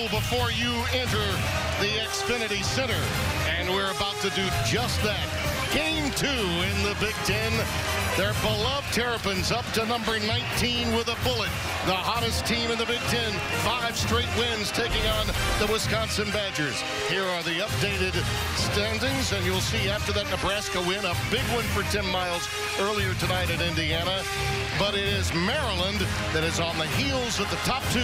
before you enter the Xfinity Center. And we're about to do just that. Game 2 in the Big Ten. Their beloved Terrapins up to number 19 with a bullet. The hottest team in the Big Ten. 5 straight wins taking on the Wisconsin Badgers. Here are the updated standings, and you'll see after that Nebraska win, a big one for Tim Miles earlier tonight at Indiana. But it is Maryland that is on the heels of the top 2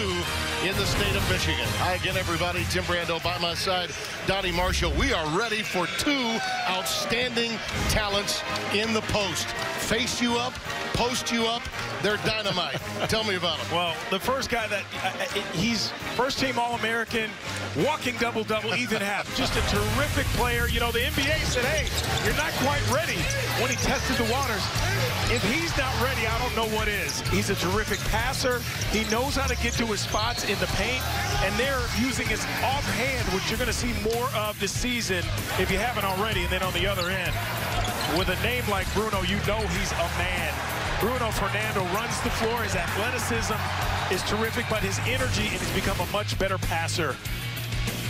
in the state of Michigan. Hi again, everybody. Tim Brando by my side. Donnie Marshall. We are ready for 2 outstanding talents in the post. Face you up, post you up, they're dynamite. Tell me about him. Well, the first guy that he's first-team All-American, walking double-double, Ethan Happ. Just a terrific player. You know, the NBA said, hey, you're not quite ready when he tested the waters. If he's not ready, I don't know what is. He's a terrific passer. He knows how to get to his spots in the paint, and they're using his offhand, which you're going to see more of this season if you haven't already. And then on the other end, with a name like Bruno, you know he's a man. Bruno Fernando runs the floor. His athleticism is terrific, but his energy, and he's become a much better passer.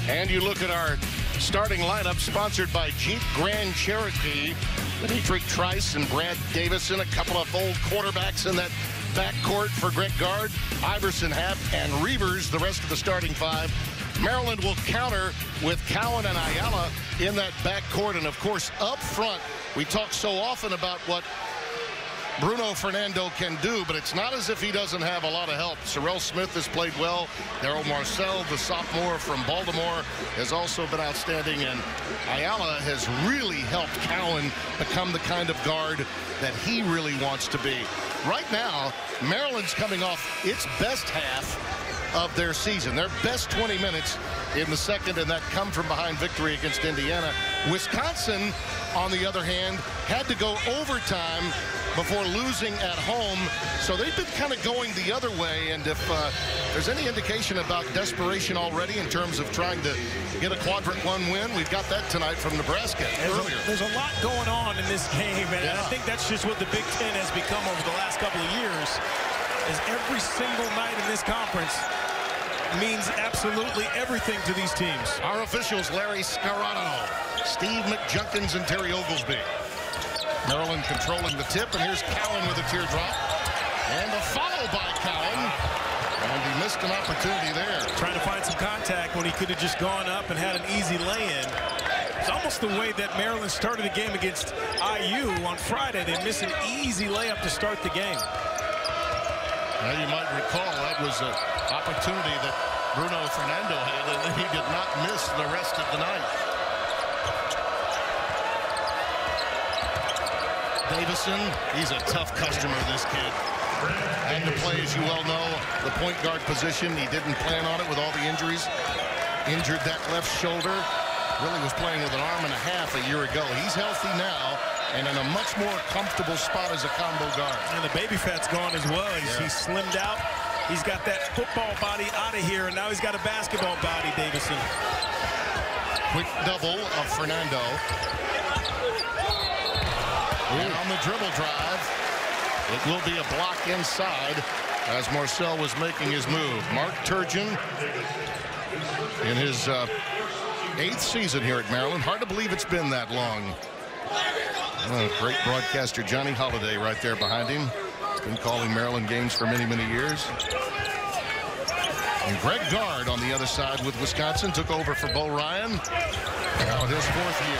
And you look at our starting lineup, sponsored by Jeep Grand Cherokee. Dietrich Trice and Brad Davison, a couple of old quarterbacks in that backcourt for Greg Gard, Iverson, Happ, and Reavers, the rest of the starting 5. Maryland will counter with Cowan and Ayala in that backcourt. And, of course, up front, we talk so often about what Bruno Fernando can do, but it's not as if he doesn't have a lot of help. Sorrell Smith has played well. Darryl Marcel, the sophomore from Baltimore, has also been outstanding. And Ayala has really helped Cowan become the kind of guard that he really wants to be. Right now, Maryland's coming off its best half of their season, their best 20 minutes in the second, and that come from behind victory against Indiana. Wisconsin, on the other hand, had to go overtime before losing at home, so they've been kind of going the other way. And if there's any indication about desperation already in terms of trying to get a quadrant 1 win, we've got that tonight from Nebraska earlier. There's a lot going on in this game, and I think that's just what the Big Ten has become over the last couple of years, is every single night in this conference means absolutely everything to these teams. Our officials, Larry Scarano, Steve McJunkins, and Terry Oglesby. Maryland controlling the tip, and here's Cowan with a teardrop. And a foul by Cowan. And he missed an opportunity there. Trying to find some contact when he could have just gone up and had an easy lay-in. It's almost the way that Maryland started the game against IU on Friday. They missed an easy layup to start the game. Now, you might recall that was an opportunity that Bruno Fernando had, and he did not miss the rest of the night. Davison, he's a tough customer, this kid. And to play, as you well know, the point guard position. He didn't plan on it with all the injuries. Injured that left shoulder. Really was playing with an arm and a half a year ago. He's healthy now and in a much more comfortable spot as a combo guard. And the baby fat's gone as well. He's slimmed out. He's got that football body out of here, and now he's got a basketball body, Davison. Quick double of Fernando. And on the dribble drive, it will be a block inside as Marcel was making his move. Mark Turgeon in his 8th season here at Maryland. Hard to believe it's been that long. Great broadcaster Johnny Holliday right there behind him. Been calling Maryland games for many, many years. And Greg Gard on the other side with Wisconsin took over for Bo Ryan. Now his 4th year.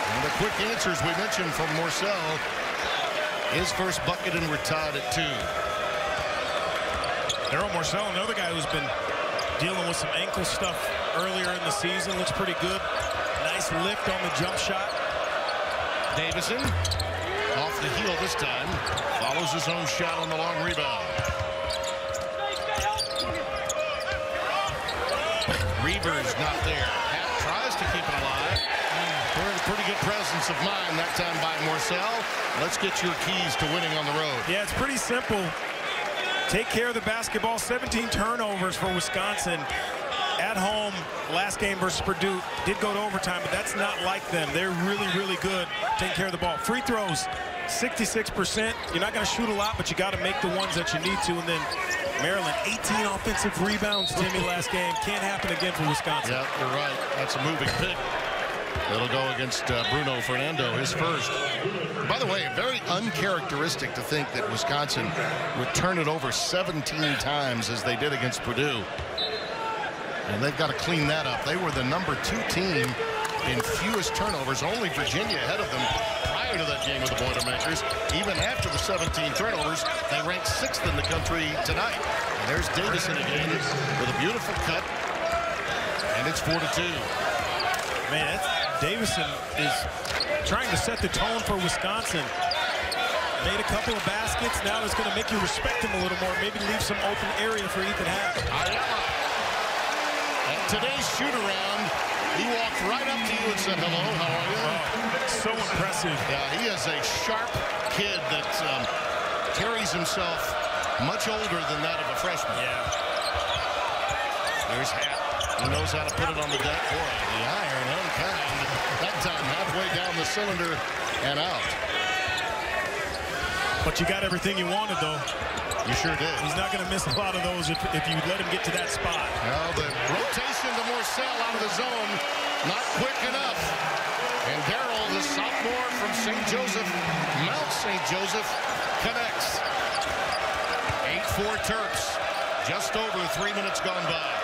And the quick answers we mentioned from Marcel. His first bucket, and we're tied at 2. Darryl Marcel, another guy who's been dealing with some ankle stuff earlier in the season. Looks pretty good. Nice lift on the jump shot. Davison off the heel this time. Follows his own shot on the long rebound. Reavers not there. Happ tries to keep it alive. Pretty good presence of mind that time by Marcel. Let's get your keys to winning on the road. Yeah, it's pretty simple. Take care of the basketball. 17 turnovers for Wisconsin. At home, last game versus Purdue, did go to overtime, but that's not like them. They're really, really good taking care of the ball. Free throws, 66%. You're not going to shoot a lot, but you got to make the ones that you need to. And then Maryland, 18 offensive rebounds, Timmy, last game. Can't happen again for Wisconsin. Yeah, you're right. That's a moving pick. It'll go against Bruno Fernando, his first. By the way, very uncharacteristic to think that Wisconsin would turn it over 17 times as they did against Purdue. And they've got to clean that up. They were the #2 team in fewest turnovers, only Virginia ahead of them prior to that game with the Boilermakers. Even after the 17 turnovers, they ranked 6th in the country tonight. And there's Davison again with a beautiful cut. And it's 4-2. Man, Davison is trying to set the tone for Wisconsin. Made a couple of baskets. Now it's going to make you respect him a little more. Maybe leave some open area for Ethan Happ. Ayala. At today's shoot-around, he walked right up to you and said, hello, how are you? Oh, so impressive. Yeah, he is a sharp kid that carries himself much older than that of a freshman. Yeah. There's Happ. He knows how to put it on the deck. Boy, the iron unkind. That time halfway down the cylinder and out. But you got everything you wanted, though. You sure did. He's not going to miss a lot of those if you let him get to that spot. Well, the rotation to Morcell out of the zone, not quick enough. And Darrell, the sophomore from St. Joseph, Mount St. Joseph, connects. 8-4 Terps. Just over 3 minutes gone by.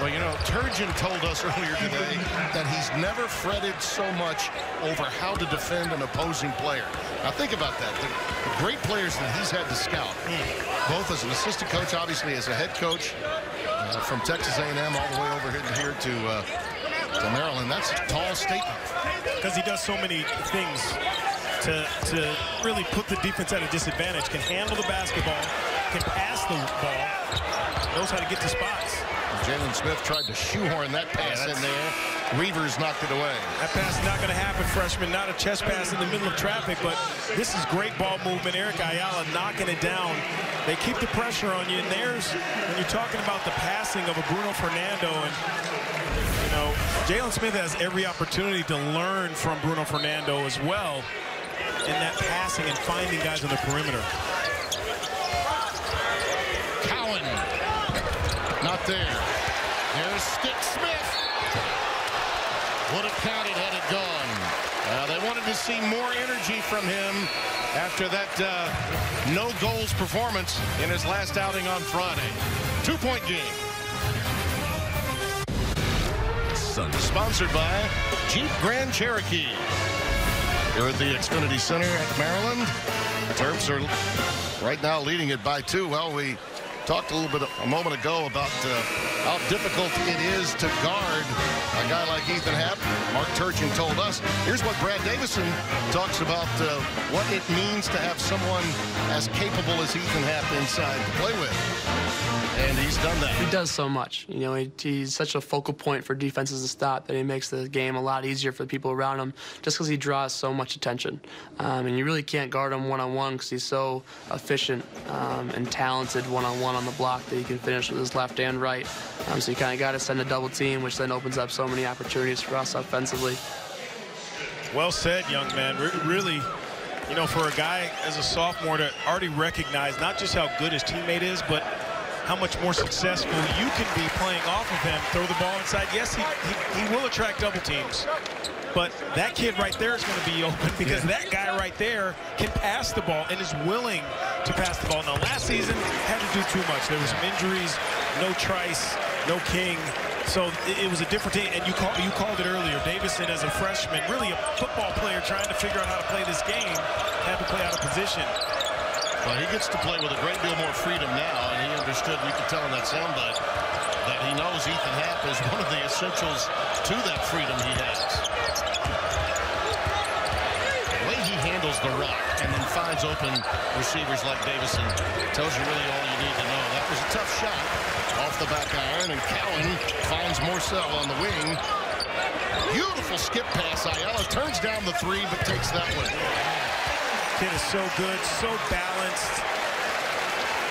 Well, you know, Turgeon told us earlier today that he's never fretted so much over how to defend an opposing player. Now, think about that. The great players that he's had to scout, both as an assistant coach, obviously as a head coach, from Texas A&M all the way over here to Maryland. That's a tall statement. Because he does so many things to really put the defense at a disadvantage. Can handle the basketball, can pass the ball, knows how to get to spots. Jalen Smith tried to shoehorn that pass in there. Reavers knocked it away. That pass is not going to happen, freshman. Not a chest pass in the middle of traffic, but this is great ball movement. Eric Ayala knocking it down. They keep the pressure on you, and there's, when you're talking about the passing of a Bruno Fernando, and, you know, Jalen Smith has every opportunity to learn from Bruno Fernando as well in that passing and finding guys on the perimeter. Cowan. Not there. There's Stick Smith. Would have counted had it gone. They wanted to see more energy from him after that no goals performance in his last outing on Friday. 2-point game. Sponsored by Jeep Grand Cherokee. Here at the Xfinity Center at Maryland. The Terps are right now leading it by 2. Well, we talked a little bit a moment ago about how difficult it is to guard a guy like Ethan Happ. Mark Turgeon told us. Here's what Brad Davison talks about what it means to have someone as capable as Ethan Happ inside to play with. And he's done that. He does so much. You know, he's such a focal point for defenses to stop that he makes the game a lot easier for the people around him just because he draws so much attention. And you really can't guard him one-on-one because he's so efficient and talented one-on-one on the block that he can finish with his left and right. So you kind of got to send a double team, which then opens up so many opportunities for us offensively. Well said, young man. Really, you know, for a guy as a sophomore to already recognize not just how good his teammate is, but how much more successful you can be playing off of him. Throw the ball inside. Yes, he will attract double teams. But that kid right there is going to be open because that guy right there can pass the ball and is willing to pass the ball. Now, last season had to do too much. There were some injuries, no Trice, no King. So it was a different team. And you called it earlier. Davison, as a freshman, really a football player trying to figure out how to play this game, had to play out of position. Well, he gets to play with a great deal more freedom now, and he understood, you could tell in that soundbite, that he knows Ethan Happ is one of the essentials to that freedom he has. The way he handles the rock and then finds open receivers like Davison tells you really all you need to know. That was a tough shot off the back iron, and Cowan finds Morcell on the wing. Beautiful skip pass. Ayala turns down the 3, but takes that one. Kid is so good, so balanced.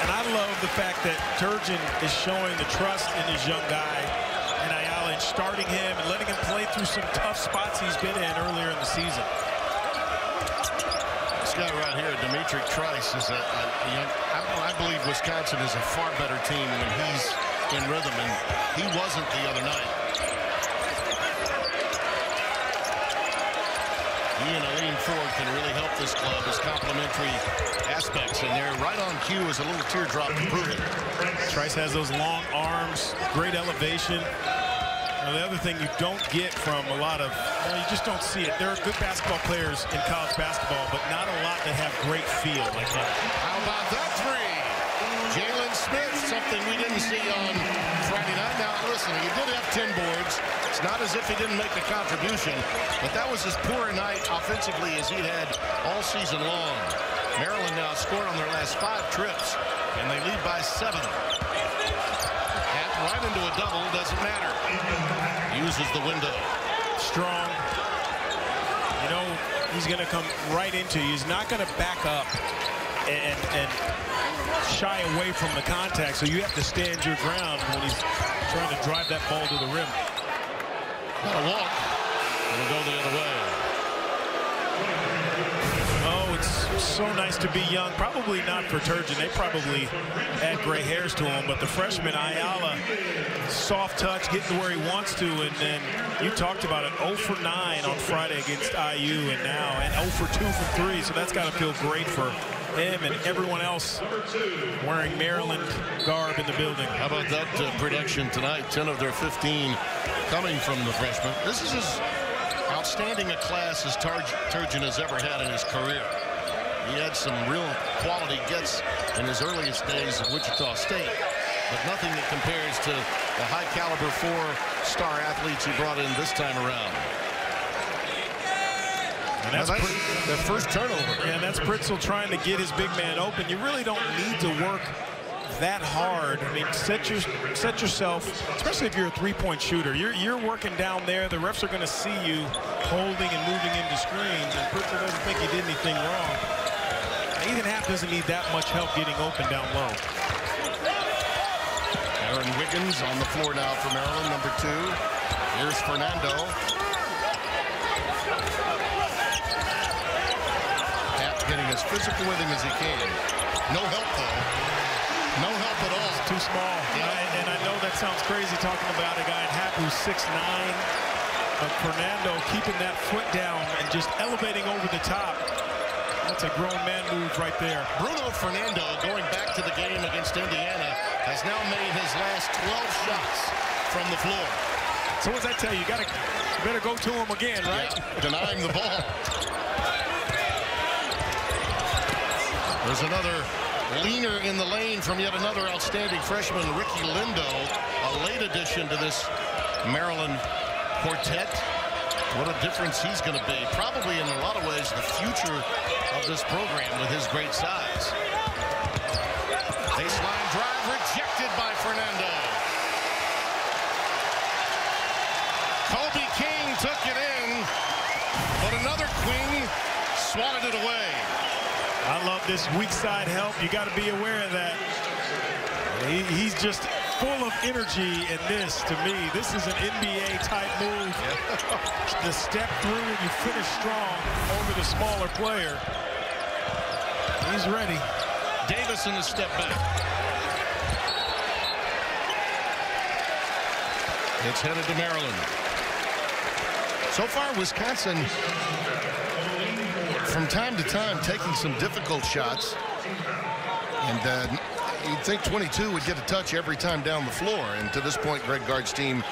And I love the fact that Turgeon is showing the trust in his young guy and Ayala, and starting him and letting him play through some tough spots he's been in earlier in the season. This guy right here, Dimitri Trice, is I believe Wisconsin is a far better team when he's in rhythm, and he wasn't the other night. He and Aline Ford can really help this club as complementary aspects, and they're right on cue as a little teardrop to prove it. Trice has those long arms, great elevation. Now, the other thing you don't get from a lot of, you just don't see it. There are good basketball players in college basketball, but not a lot that have great feel like him. How about that three? Jalen Smith, something we didn't see on Friday night. Now, listen, he did have 10 boards. It's not as if he didn't make a contribution, but that was as poor a night offensively as he'd had all season long. Maryland now scored on their last 5 trips, and they lead by 7. Right into a double, doesn't matter. Uses the window. Strong. You know, he's going to come right into you. He's not going to back up and shy away from the contact, so you have to stand your ground when he's trying to drive that ball to the rim. Got a walk. It'll go the other way. Oh, it's so nice to be young. Probably not for Turgeon. They probably add gray hairs to him, but the freshman Ayala, soft touch, getting to where he wants to, and then you talked about it, 0 for 9 on Friday against IU, and 0 for 2 from 3, so that's got to feel great for him and everyone else wearing Maryland garb in the building. How about that production tonight? 10 of their 15 coming from the freshmen. This is as outstanding a class as Turgeon has ever had in his career. He had some real quality gets in his earliest days at Wichita State, but nothing that compares to the high caliber 4-star athletes he brought in this time around. And that's their first turnover. Yeah, and that's Pritzl trying to get his big man open. You really don't need to work that hard. I mean, set yourself, especially if you're a three-point shooter. You're working down there. The refs are going to see you holding and moving into screens, and Pritzl doesn't think he did anything wrong. Ethan Happ doesn't need that much help getting open down low. Aaron Wiggins on the floor now for Maryland, number 2. Here's Fernando. Getting as physical with him as he can. No help, though. No help at all. It's too small. Yeah. And I know that sounds crazy talking about a guy in Happ who's 6'9", but Fernando keeping that foot down and just elevating over the top. That's a grown man move right there. Bruno Fernando, going back to the game against Indiana, has now made his last 12 shots from the floor. So what does that tell you? You better go to him again, right? Yeah, denying the ball. There's another leaner in the lane from yet another outstanding freshman, Ricky Lindo, a late addition to this Maryland quartet. What a difference he's going to be. Probably in a lot of ways the future of this program with his great size. Baseline drive rejected by Fernando. Kobe King took it in, but another Queen swatted it away. I love this weak side help. You got to be aware of that. He's just full of energy in this. To me, this is an NBA type move. The step through and you finish strong over the smaller player. He's ready. Davis in the step back. It's headed to Maryland. So far, Wisconsin, from time to time, taking some difficult shots. And you'd think 22 would get a touch every time down the floor. And to this point, Greg Gard's team,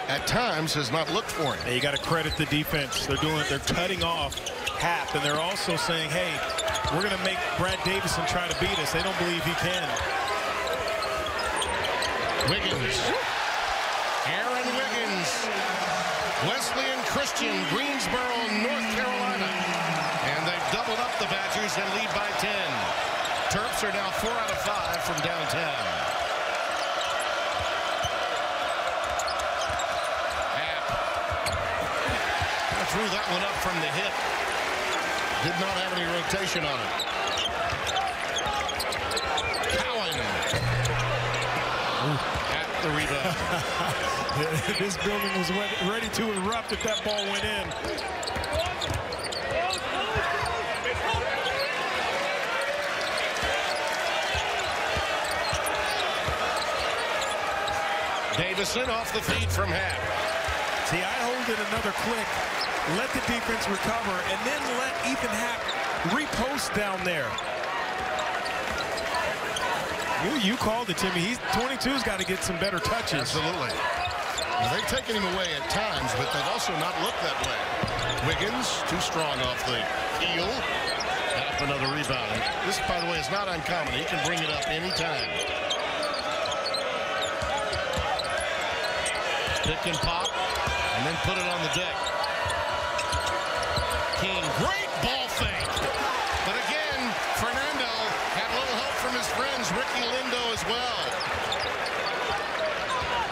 at times, has not looked for him. Hey, you got to credit the defense. They're cutting off Happ, and they're also saying, hey, we're going to make Brad Davison try to beat us. They don't believe he can. Wiggins. Aaron Wiggins. Wesleyan Christian, Greensboro, North Carolina. And they've doubled up the Badgers and lead by 10. Terps are now 4 out of 5 from downtown. Happ threw that one up from the hip. Did not have any rotation on it. the rebound. This building was ready to erupt if that ball went in. Davison off the feed from half. See, I hold it another click, let the defense recover, and then let Ethan Happ repost down there. You called it, Timmy. He's 22's got to get some better touches. Absolutely. Well, they've taken him away at times, but they've also not looked that way. Wiggins, too strong off the heel. Happ another rebound. This, by the way, is not uncommon. He can bring it up anytime. Pick and pop, and then put it on the deck. King, great ball fake. But again, Fernando had a little help from his friends, Ricky Lindo as well.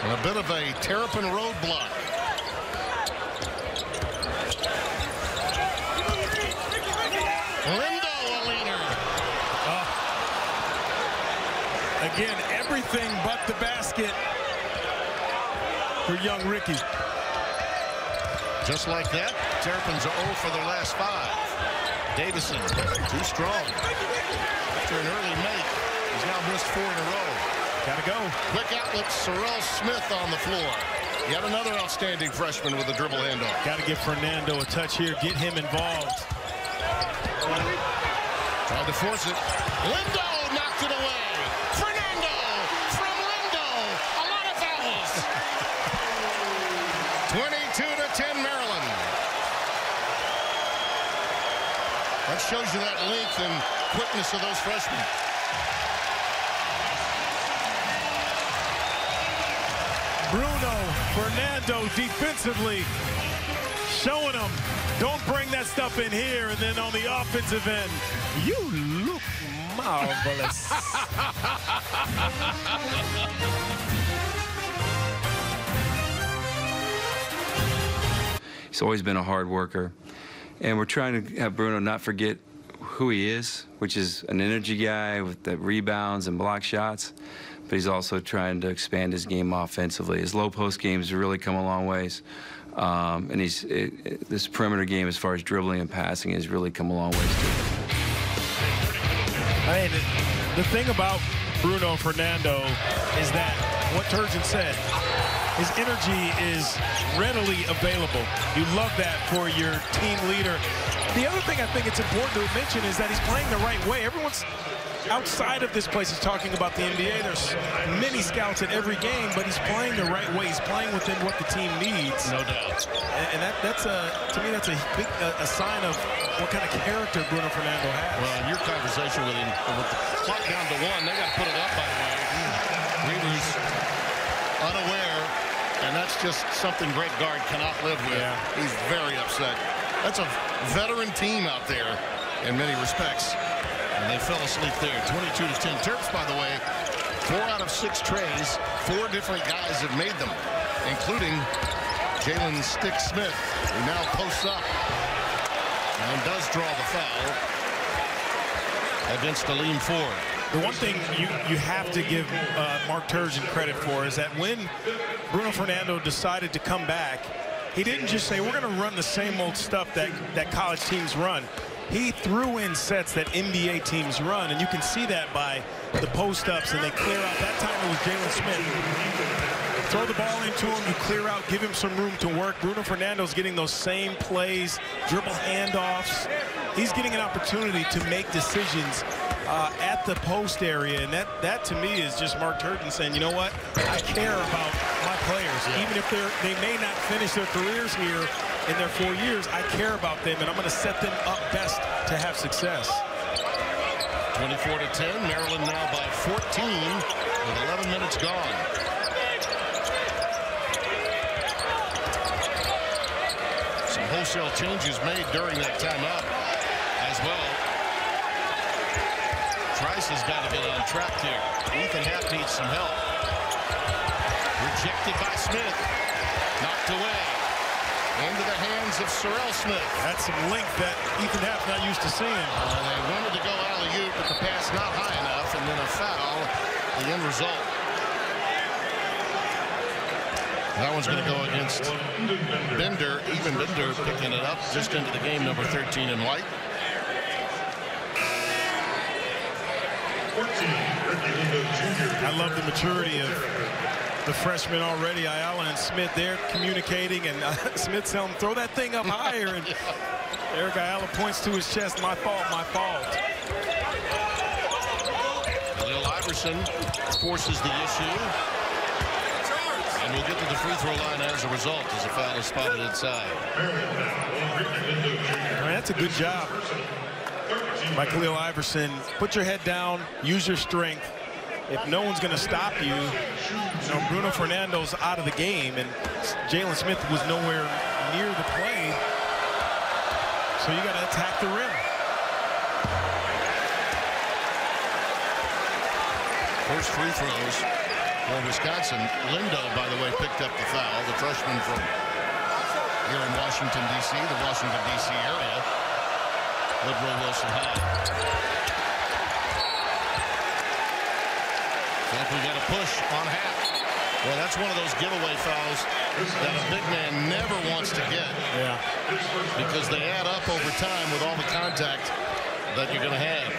And a bit of a Terrapin roadblock. Lindo a leaner. Again, everything but the basket for young Ricky. Just like that, Terrapins are 0 for their last 5. Davison, too strong. After an early make, he's now missed 4 in a row. Gotta go. Quick outlet, Sorrell Smith on the floor. Yet another outstanding freshman with a dribble handoff. Gotta give Fernando a touch here, get him involved. Tried to force it. Lindo knocked it away. Fernando from Lindo. A lot of fouls. 22-10 Maryland. That shows you that length and quickness of those freshmen. Bruno Fernando defensively showing them, don't bring that stuff in here. And then on the offensive end, you look marvelous. He's always been a hard worker. And we're trying to have Bruno not forget who he is, which is an energy guy with the rebounds and block shots. But he's also trying to expand his game offensively. His low post games have really come a long ways. And this perimeter game, as far as dribbling and passing, has really come a long ways too. I mean, the thing about Bruno Fernando is that what Turgeon said, his energy is readily available. You love that for your team leader. The other thing I think it's important to mention is that he's playing the right way. Everyone's outside of this place is talking about the NBA. There's many scouts at every game, but he's playing the right way. He's playing within what the team needs. No doubt. And that's to me, that's a big sign of what kind of character Bruno Fernando has. Well, in your conversation with him, with the clock down to 1, they got to put it up, by the way. Reader's unaware, and that's just something Greg Gard cannot live with. Yeah. He's very upset. That's a veteran team out there in many respects. And they fell asleep there. 22-10. Terps, by the way, 4 out of 6 trays. 4 different guys have made them, including Jalen Stick Smith, who now posts up and does draw the foul against the lean 4. The one thing you have to give Mark Turgeon credit for is that when Bruno Fernando decided to come back, he didn't just say, we're going to run the same old stuff that college teams run. He threw in sets that NBA teams run, and you can see that by the post-ups, and they clear out. That time it was Jalen Smith. Throw the ball into him, you clear out, give him some room to work. Bruno Fernando's getting those same plays, dribble handoffs. He's getting an opportunity to make decisions at the post area, and that to me is just Mark Turgeon saying, you know what, I care about my players. Even if they may not finish their careers here in their 4 years, I care about them, and I'm going to set them up best to have success. 24-10, Maryland now by 14 with 11 minutes gone. Some wholesale changes made during that timeout as well. Trice has got to get on track here. Ethan Happ needs some help. Rejected by Smith. Knocked away. Into the hands of Sorrell Smith. That's some length that Ethan Happ's not used to seeing. They wanted to go alley-oop, but the pass not high enough, and then a foul. The end result. That one's going to go against Bender. Even Bender picking it up just into the game, number 13 in white. I love the maturity of the freshmen already. Ayala and Smith, they're communicating, and Smith's telling him, throw that thing up higher. And Eric Ayala points to his chest, my fault, my fault. Lil Iverson forces the issue. And we'll get to the free throw line as a result, as a foul is spotted inside. That's a good job by Khalil Iverson. Put your head down, use your strength. If no one's going to stop you, Bruno Fernando's out of the game, and Jalen Smith was nowhere near the play. So you got to attack the rim. First free throws for Wisconsin. Lindo, by the way, picked up the foul. The freshman from here in Washington, D.C., the Washington, D.C. area. Woodrow Wilson High. We got a push on half. Well, that's one of those giveaway fouls that a big man never wants to get. Yeah. Because they add up over time with all the contact that you're going to have.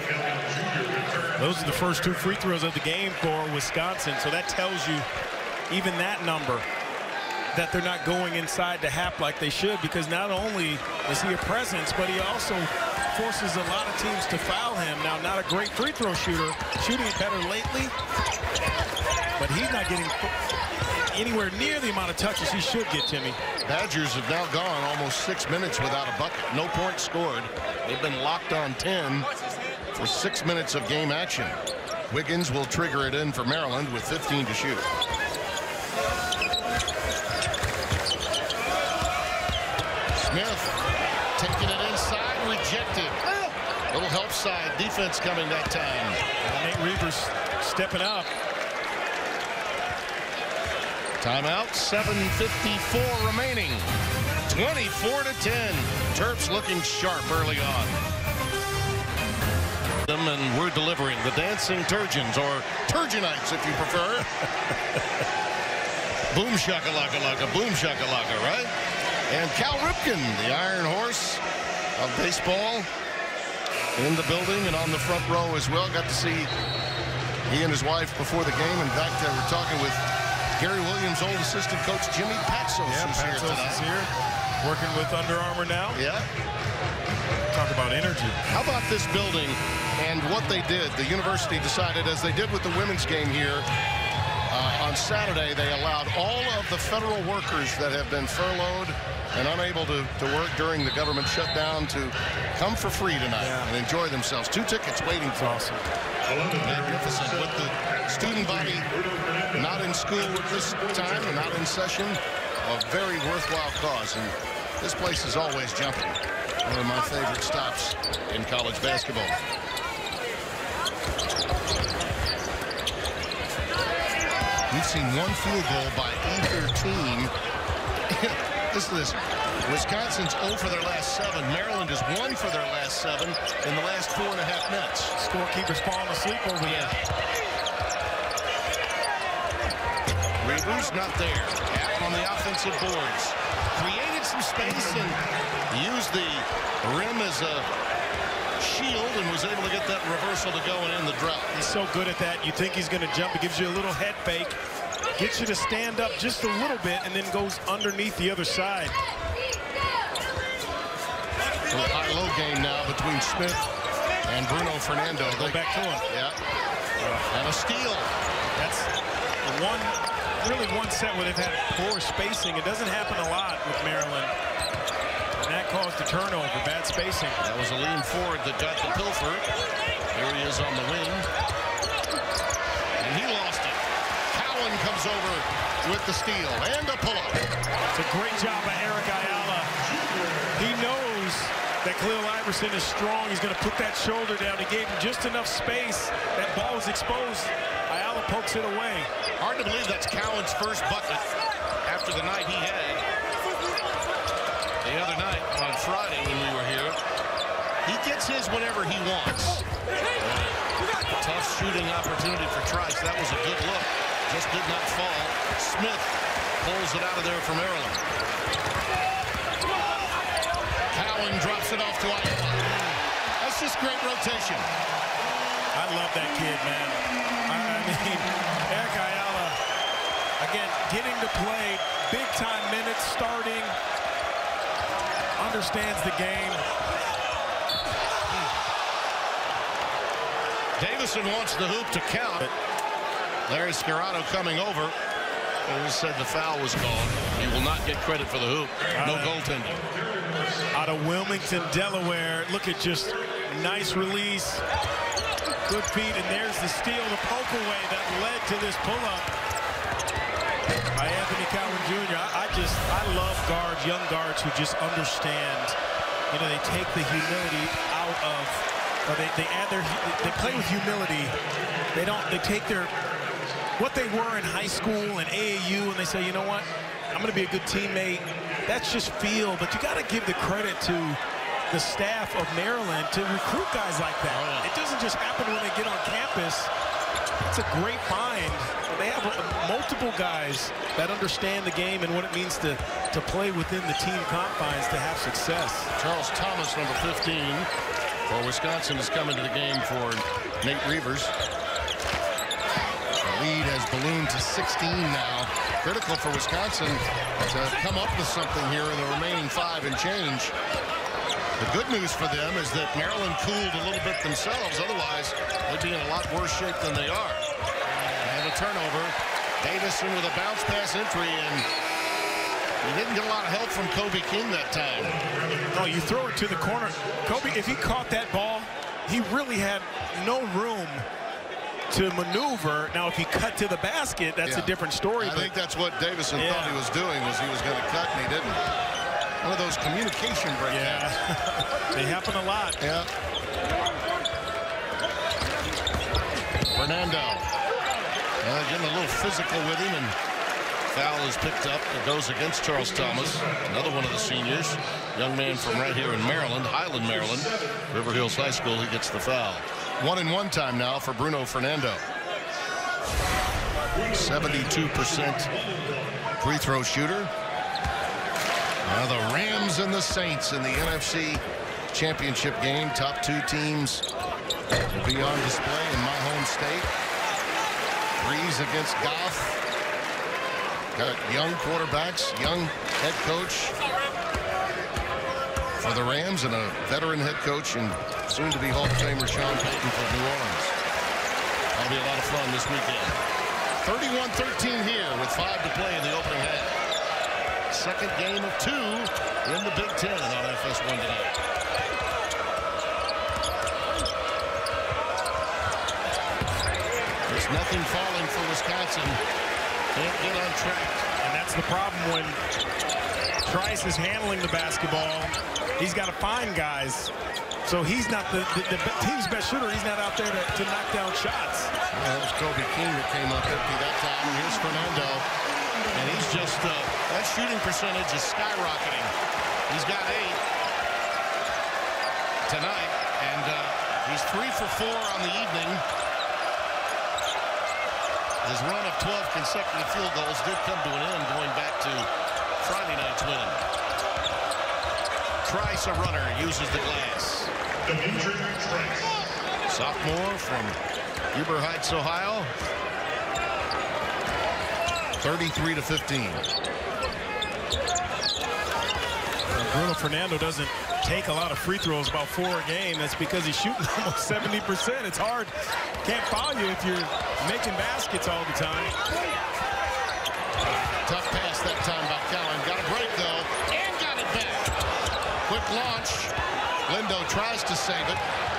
Those are the first 2 free throws of the game for Wisconsin. So that tells you, even that number, that they're not going inside the half like they should, because not only is he a presence, but he also forces a lot of teams to foul him. Now, not a great free throw shooter, shooting it better lately, but he's not getting anywhere near the amount of touches he should get, Timmy. Badgers have now gone almost 6 minutes without a bucket. No points scored. They've been locked on 10 for 6 minutes of game action. Wiggins will trigger it in for Maryland with 15 to shoot. Smith taking it inside, rejected. Little help side defense coming that time. Nate Reavers stepping up. Timeout, 7:54 remaining. 24-10. Terps looking sharp early on. And we're delivering the dancing Turgeons, or Turgeonites if you prefer. Boom shakalaka laka, boom shakalaka, right? And Cal Ripken, the Iron Horse of baseball, in the building and on the front row as well. Got to see he and his wife before the game. In fact, we're talking with Gary Williams' old assistant coach Jimmy Patsos, who's here tonight. Is here, working with Under Armour now. Yeah. Talk about energy. How about this building and what they did? The university decided, as they did with the women's game here, on Saturday, they allowed all of the federal workers that have been furloughed and unable to work during the government shutdown to come for free tonight and enjoy themselves. 2 tickets waiting for us. Magnificent. With the student body not in school at this time and not in session, a very worthwhile cause. And this place is always jumping. One of my favorite stops in college basketball. We've seen 1 field goal by either team. Listen to this. Wisconsin's 0 for their last 7. Maryland is 1 for their last 7 in the last 4.5 minutes. Scorekeeper's falling asleep over here. Reavers not there. Back on the offensive boards. Created some space and used the rim as a shield and was able to get that reversal to go and end the drought. He's so good at that. You think he's going to jump. It gives you a little head fake. Gets you to stand up just a little bit and then goes underneath the other side. A little high-low game now between Smith and Bruno Fernando. Go back to him. Yeah. And a steal. That's really one set where they've had poor spacing. It doesn't happen a lot with Maryland. And that caused the turnover, bad spacing. That was a lean forward that got the pilfer. Here he is on the wing. And he lost it. Cowan comes over with the steal and a pull-up. It's a great job by Eric Ayala. He knows that Khalil Iverson is strong. He's going to put that shoulder down. He gave him just enough space. That ball was exposed. Ayala pokes it away. Hard to believe that's Cowan's first bucket after the night he had the other night on Friday when we were here. He gets his whenever he wants. Tough shooting opportunity for Trice. That was a good look. Just did not fall. Smith pulls it out of there for Maryland. Cowan drops it off to Ayala. That's just great rotation. I love that kid, man. I mean, Eric Ayala, again, getting to play big-time minutes, starting, understands the game. Davison wants the hoop to count. Larry Scarrato coming over. He said the foul was called. He will not get credit for the hoop. No goaltending. Out of Wilmington, Delaware. Look at just nice release. Good feet, and there's the steal, the poke away that led to this pull-up by Anthony Cowan Jr. I love guards, young guards who just understand. You know, they take the humility out of, or they play with humility. They take what they were in high school and AAU, and they say, you know what, I'm going to be a good teammate. That's just feel, but you got to give the credit to the staff of Maryland to recruit guys like that. It doesn't just happen when they get on campus. It's a great find. They have multiple guys that understand the game and what it means to play within the team confines to have success. Charles Thomas, number 15, for Wisconsin, has come into the game for Nate Reavers. The lead has ballooned to 16 now. Critical for Wisconsin to come up with something here in the remaining 5 and change. The good news for them is that Maryland cooled a little bit themselves. Otherwise, they'd be in a lot worse shape than they are. And a turnover. Davison with a bounce pass entry, and he didn't get a lot of help from Kobe King that time. No, you throw it to the corner. Kobe, if he caught that ball, he really had no room to maneuver. Now, if he cut to the basket, that's a different story. I think that's what Davison thought he was doing, was he was going to cut, and he didn't. One of those communication breakdowns. They happen a lot. Yeah. Fernando. Getting a little physical with him, and foul is picked up. It goes against Charles Thomas, another one of the seniors. Young man from right here in Maryland, Highland, Maryland. River Hills High School, he gets the foul. 1-and-1 time now for Bruno Fernando. 72% free throw shooter. Now the Rams and the Saints in the NFC Championship game. Top 2 teams will be on display in my home state. Breeze against Goff. Got young quarterbacks, young head coach for the Rams, and a veteran head coach and soon-to-be Hall of Famer Sean Payton for New Orleans. That'll be a lot of fun this weekend. 31-13 here with 5 to play in the opening half. Second game of 2 in the Big Ten on FS1 tonight. There's nothing falling for Wisconsin. Can't get on track. And that's the problem when Trice is handling the basketball. He's got to find guys. So he's not the team's best shooter. He's not out there to knock down shots. That was Kobe King that came up empty that time. Here's Fernando. And he's just, that shooting percentage is skyrocketing. He's got 8 tonight, and he's 3 for 4 on the evening. His run of 12 consecutive field goals did come to an end going back to Friday night's win. Trice, a runner, uses the glass. Sophomore from Huber Heights, Ohio. 33-15. Bruno Fernando doesn't take a lot of free throws, about 4 a game. That's because he's shooting almost 70%. It's hard. Can't foul you if you're making baskets all the time. Tough pass that time by Cowan. Got a break, though, and got it back. Quick launch. Lindo tries to save it,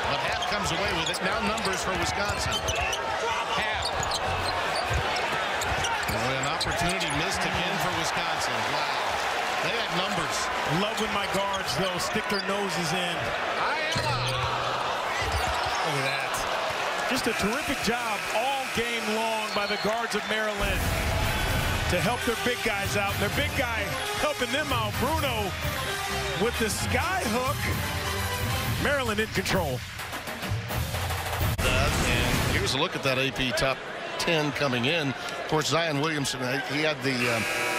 but Happ comes away with it. Now numbers for Wisconsin. Happ. An opportunity missed again for Wisconsin. Wow. They had numbers. Love when my guards, though, stick their noses in. Ayala. Look at that. Just a terrific job all game long by the guards of Maryland to help their big guys out. Their big guy helping them out. Bruno with the sky hook. Maryland in control. And here's a look at that AP top 10 coming in. Of course, Zion Williamson, he had the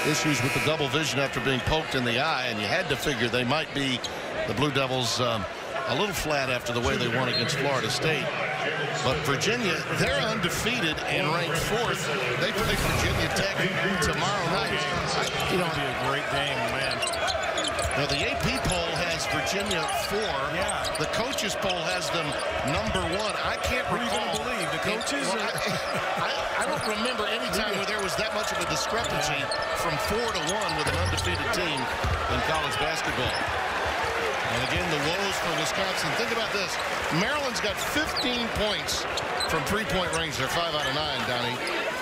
issues with the double vision after being poked in the eye, and you had to figure they might be, the Blue Devils, a little flat after the way they won against Florida State. But Virginia, they're undefeated and ranked 4th. They play Virginia Tech tomorrow night. It'll be a great game, man. Now, the AP poll has Virginia 4. Yeah. The coaches poll has them number 1. I can't What are you recall. going to believe? The coaches? Well, I don't remember any time where there was that much of a discrepancy from 4 to 1 with an undefeated team in college basketball. And again, the woes for Wisconsin. Think about this. Maryland's got 15 points from three-point range. They're 5 out of 9, Donnie.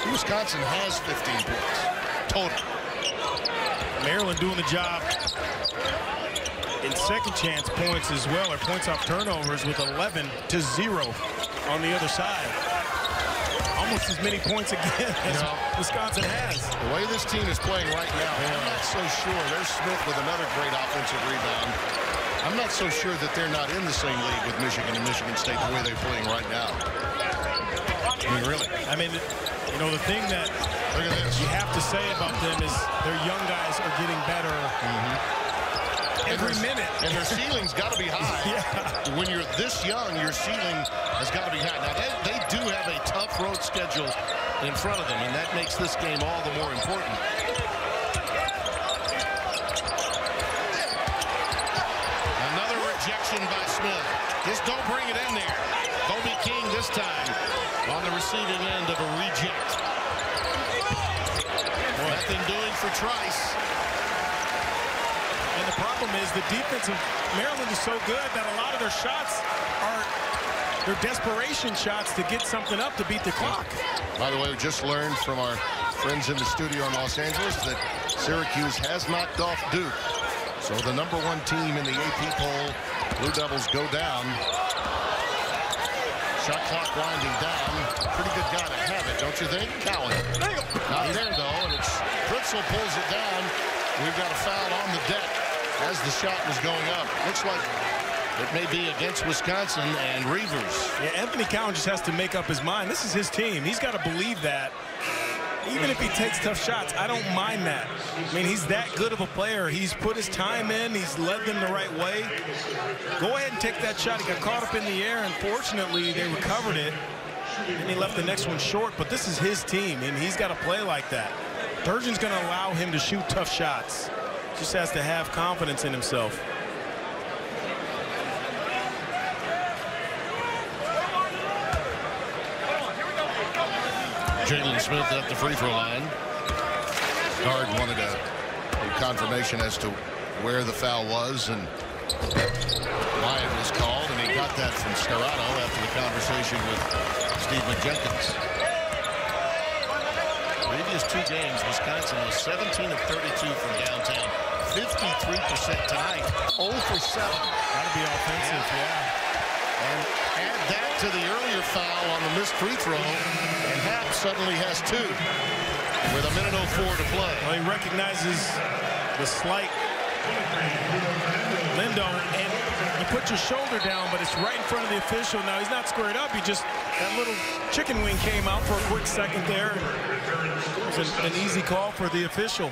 Wisconsin has 15 points total. Maryland doing the job in second chance points as well, or points off turnovers, with 11-0 on the other side. Almost as many points again as Wisconsin has. The way this team is playing right now, I'm not so sure. There's Smith with another great offensive rebound. I'm not so sure that they're not in the same league with Michigan and Michigan State the way they're playing right now. I mean, really. I mean, you know, the thing that Look at this. you have to say about them is their young guys are getting better every minute. And their ceiling's got to be high. Yeah. When you're this young, your ceiling has got to be high. Now, they do have a tough road schedule in front of them, and that makes this game all the more important. Another rejection by Smith. Just don't bring it in there. Kobe King this time on the receiving end of a reject. Nothing doing for Trice. And the problem is the defense of Maryland is so good that a lot of their shots are their desperation shots to get something up to beat the clock. By the way, we just learned from our friends in the studio in Los Angeles that Syracuse has knocked off Duke. So the number 1 team in the AP poll, Blue Devils go down. Shot clock winding down. Pretty good guy to have it, don't you think? Cowan. Not there, though, and it's Fritzl pulls it down. We've got a foul on the deck as the shot was going up. Looks like it may be against Wisconsin and Reavers. Yeah, Anthony Cowan just has to make up his mind. This is his team. He's got to believe that. Even if he takes tough shots, I don't mind that. I mean, he's that good of a player. He's put his time in. He's led them the right way. Go ahead and take that shot. He got caught up in the air. Unfortunately, they recovered it. And he left the next one short. But this is his team, and he's got to play like that. Turgeon's going to allow him to shoot tough shots. Just has to have confidence in himself. Jalen Smith at the free throw line. Guard wanted a confirmation as to where the foul was and why it was called, and he got that from Scarano after the conversation with Steve McJenkins. Previous 2 games, Wisconsin was 17 of 32 from downtown, 53% tying, 0 for 7. Got to be offensive, yeah. And add that to the earlier foul on the missed free throw, and Happ suddenly has 2 with 1:04 to play. Well, he recognizes the slight Lindo, and you put your shoulder down, but it's right in front of the official. Now, he's not squared up. He just, that little chicken wing came out for a quick second there. It was an easy call for the official.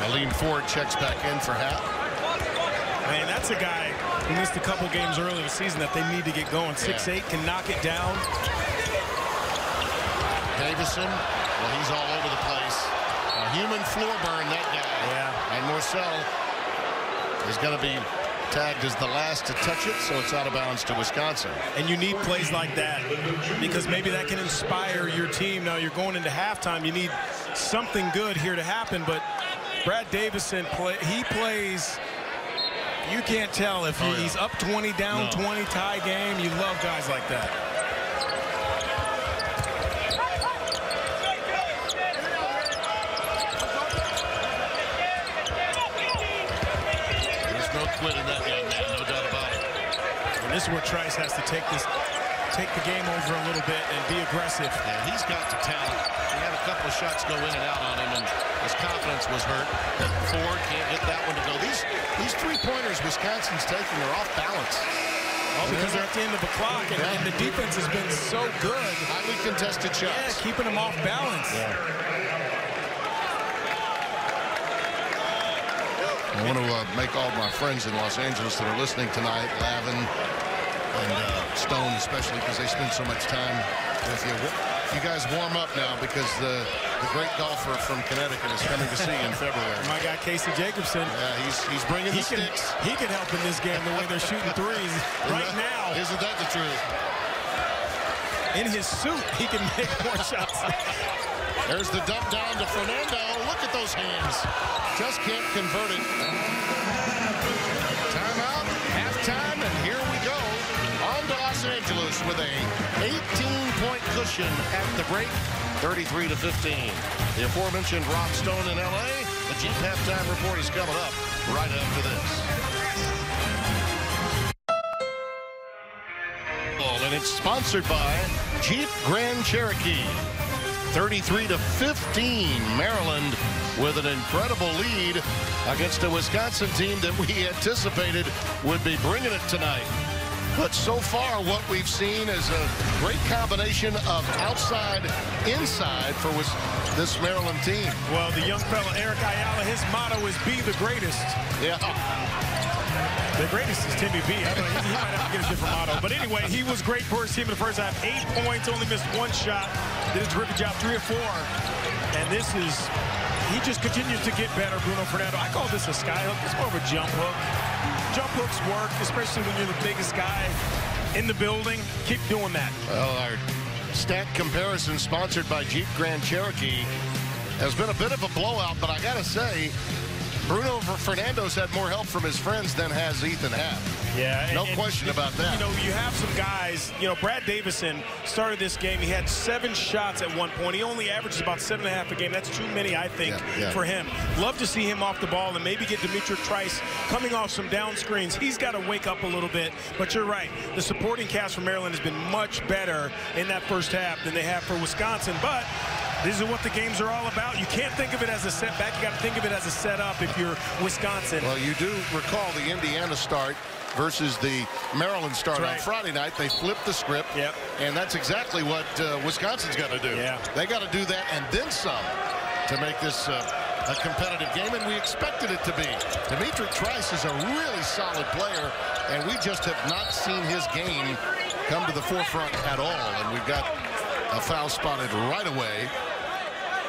Aleem Ford checks back in for Happ. Man, that's a guy who missed a couple games early in the season that they need to get going. 6'8", can knock it down. Davison, well, he's all over the place. A human floor burn, that guy. Yeah. And Morcell is going to be tagged as the last to touch it, so it's out of bounds to Wisconsin. And you need plays like that because maybe that can inspire your team. Now you're going into halftime. You need something good here to happen, but Brad Davison, he plays, you can't tell if he's up 20, down 20, tie game. You love guys like that. There's no quit in that young man, no doubt about it. And this is where Trice has to take the game over a little bit and be aggressive. Yeah, he's got the talent. He had a couple of shots go in and out on him, and his confidence was hurt. Ford can't get that one to go. These three-pointers Wisconsin's taking are off balance. Oh, because they're at the end of the clock, and the defense has been so good. Highly contested shots. Yeah, keeping them off balance. Yeah. I want to make all my friends in Los Angeles that are listening tonight, Lavin and Stone especially, because they spend so much time with you. You guys warm up now because the great golfer from Connecticut is coming to see you in February. My guy Casey Jacobson. Yeah, he's bringing the sticks. He can help in this game the way they're shooting threes right now. Isn't that the truth? In his suit, he can make more shots. There's the dump down to Fernando. Look at those hands. Just can't convert it. Timeout, halftime, and here we go. On to Los Angeles with a 18-point cushion at the break, 33-15. The aforementioned Rob Stone in L.A. The Jeep halftime report is coming up right after this. And it's sponsored by Jeep Grand Cherokee. 33-15, Maryland with an incredible lead against a Wisconsin team that we anticipated would be bringing it tonight. But so far, what we've seen is a great combination of outside, inside for this Maryland team. Well, the young fella, Eric Ayala, his motto is be the greatest. Yeah. The greatest is Timmy B. I don't know, he might have to get a different motto. But anyway, he was great for his team in the first half. 8 points, only missed 1 shot. Did a terrific job, 3 of 4. And this is, he just continues to get better, Bruno Fernando. I call this a sky hook. It's more of a jump hook. Jump hooks work, especially when you're the biggest guy in the building. Keep doing that. Well, our stat comparison sponsored by Jeep Grand Cherokee has been a bit of a blowout, but I got to say, Bruno Fernando's had more help from his friends than has Ethan Happ. Yeah. No question about that. You know, you have some guys, you know, Brad Davison started this game. He had 7 shots at one point. He only averages about 7.5 a game. That's too many, I think, for him. Love to see him off the ball and maybe get Demetric Trice coming off some down screens. He's got to wake up a little bit. But you're right. The supporting cast for Maryland has been much better in that first half than they have for Wisconsin. But this is what the games are all about. You can't think of it as a setback. You got to think of it as a setup if you're Wisconsin. Well, you do recall the Indiana start versus the Maryland start on Friday night. They flipped the script, and that's exactly what Wisconsin's got to do. They got to do that and then some to make this a competitive game, and we expected it to be. Demetric Trice is a really solid player, and we just have not seen his game come to the forefront at all, and we've got a foul spotted right away.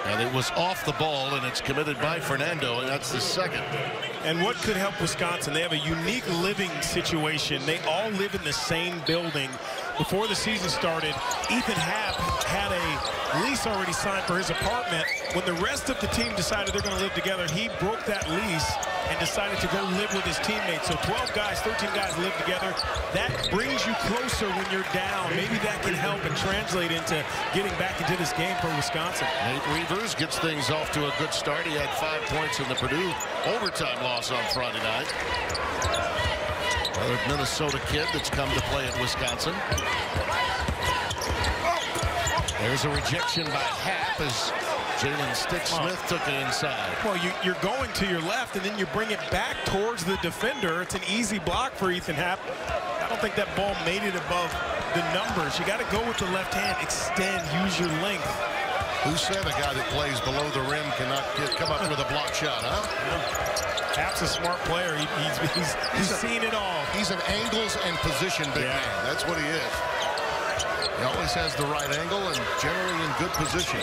And it was off the ball, and it's committed by Fernando, and that's the second. And what could help Wisconsin? They have a unique living situation. They all live in the same building. Before the season started, Ethan Happ had a lease already signed for his apartment. When the rest of the team decided they're going to live together, he broke that lease and decided to go live with his teammates. So 12 guys, 13 guys live together. That brings you closer when you're down. Maybe that can help and translate into getting back into this game for Wisconsin. Nate Reavers gets things off to a good start. He had 5 points in the Purdue overtime loss on Friday night. Another Minnesota kid that's come to play at Wisconsin. There's a rejection by Happ as Jalen Stick-Smith took it inside. Well, you're going to your left, and then you bring it back towards the defender. It's an easy block for Ethan Happ. I don't think that ball made it above the numbers. You got to go with the left hand, extend, use your length. Who said a guy that plays below the rim cannot come up with a block shot, huh? Happ's a smart player. He's seen it all. He's an angles and position big man. That's what he is. He always has the right angle and generally in good position.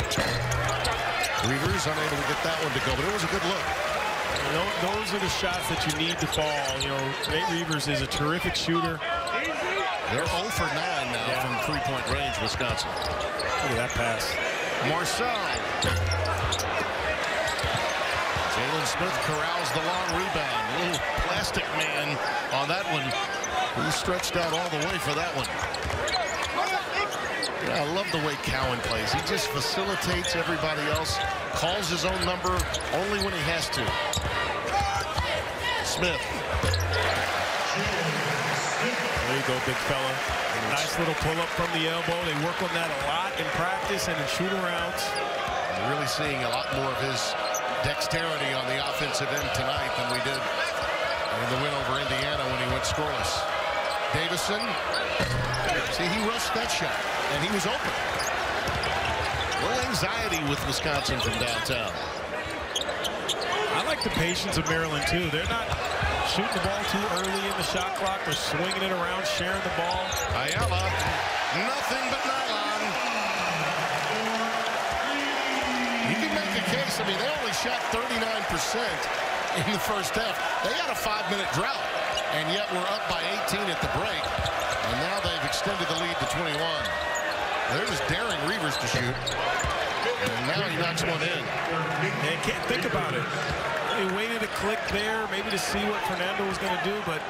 Reavers unable to get that one to go, but it was a good look. You know, those are the shots that you need to fall. You know, Nate Reavers is a terrific shooter. They're 0 for 9 now from 3-point range, Wisconsin. Look at that pass. Marcel. Jalen Smith corrals the long rebound. A little plastic man on that one. He stretched out all the way for that one. Yeah, I love the way Cowan plays. He just facilitates everybody else, calls his own number only when he has to. Smith. There you go, big fella. Nice little pull-up from the elbow. They work on that a lot in practice and in shoot-arounds. We're really seeing a lot more of his dexterity on the offensive end tonight than we did in the win over Indiana when he went scoreless. Davison. See, he rushed that shot, and he was open. A little anxiety with Wisconsin from downtown. I like the patience of Maryland, too. They're not shooting the ball too early in the shot clock. They're swinging it around, sharing the ball. Ayala, nothing but nylon. You can make a case. I mean, they only shot 39% in the first half. They had a 5-minute drought, and yet we're up by 18 at the break. And now they've extended the lead to 21. They're just daring Reavers to shoot. And now he knocks one in. They can't think about it. They waited a click there, maybe to see what Fernando was going to do, but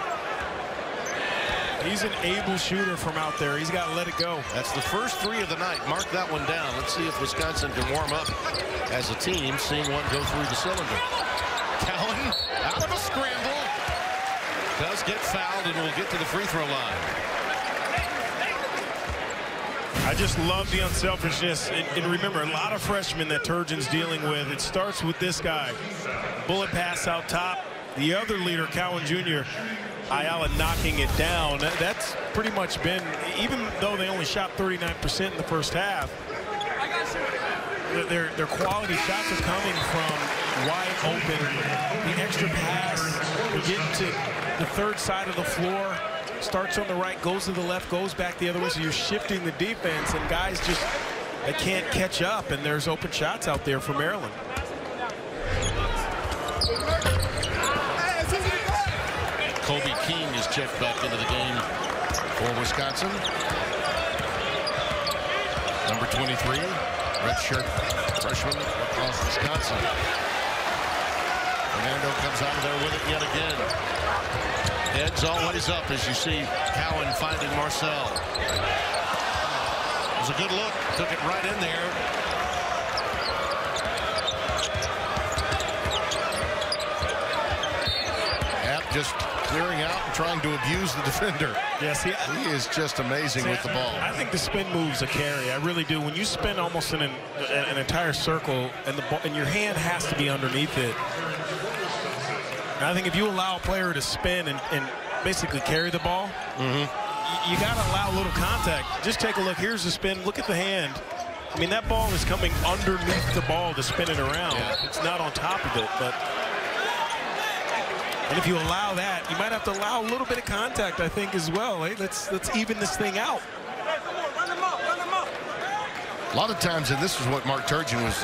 he's an able shooter from out there. He's got to let it go. That's the first 3 of the night. Mark that one down. Let's see if Wisconsin can warm up as a team, seeing one go through the cylinder. Cowan out of a scramble. Does get fouled and will get to the free throw line. I just love the unselfishness. And remember, a lot of freshmen that Turgeon's dealing with. It starts with this guy. Bullet pass out top. The other leader, Cowan Jr., Ayala knocking it down. That's pretty much been, even though they only shot 39% in the first half, their quality shots are coming from wide open. The extra pass, we get to the third side of the floor, starts on the right, goes to the left, goes back the other way. So you're shifting the defense, and guys just, they can't catch up, and there's open shots out there for Maryland. Kobe King is checked back into the game for Wisconsin. Number 23, redshirt freshman across Wisconsin. Fernando comes out of there with it yet again. Heads always up as you see Cowan finding Marcel. It was a good look. Took it right in there. App just clearing out and trying to abuse the defender. Yes, he is just amazing with the ball. I think the spin move's a carry. I really do. When you spin almost in an entire circle and the ball, and your hand has to be underneath it. And I think if you allow a player to spin and basically carry the ball, you got to allow a little contact. Just take a look. Here's the spin. Look at the hand. I mean, that ball is coming underneath the ball to spin it around. Yeah. It's not on top of it, but. And if you allow that, you might have to allow a little bit of contact, I think, as well. Hey, let's even this thing out. A lot of times, and this is what Mark Turgeon was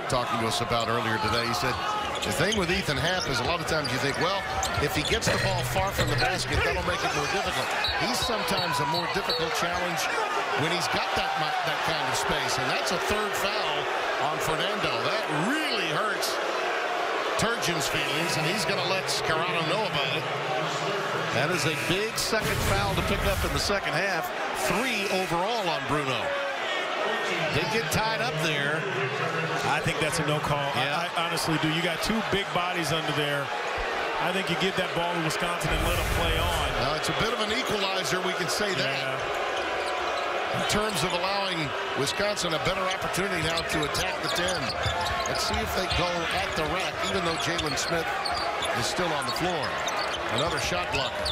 talking to us about earlier today, he said, the thing with Ethan Happ is a lot of times you think, well, if he gets the ball far from the basket, that'll make it more difficult. He's sometimes a more difficult challenge when he's got that kind of space, and that's a third foul on Fernando. That really hurts Turgeon's feelings, and he's going to let Scarano know about it. That is a big second foul to pick up in the second half. 3 overall on Bruno. They get tied up there. I think that's a no call. Yeah. I honestly do. You got 2 big bodies under there. I think you give that ball to Wisconsin and let them play on. It's a bit of an equalizer, we can say that. Yeah. In terms of allowing Wisconsin a better opportunity now to attack the 10. Let's see if they go at the rack, even though Jalen Smith is still on the floor. Another shot blocker.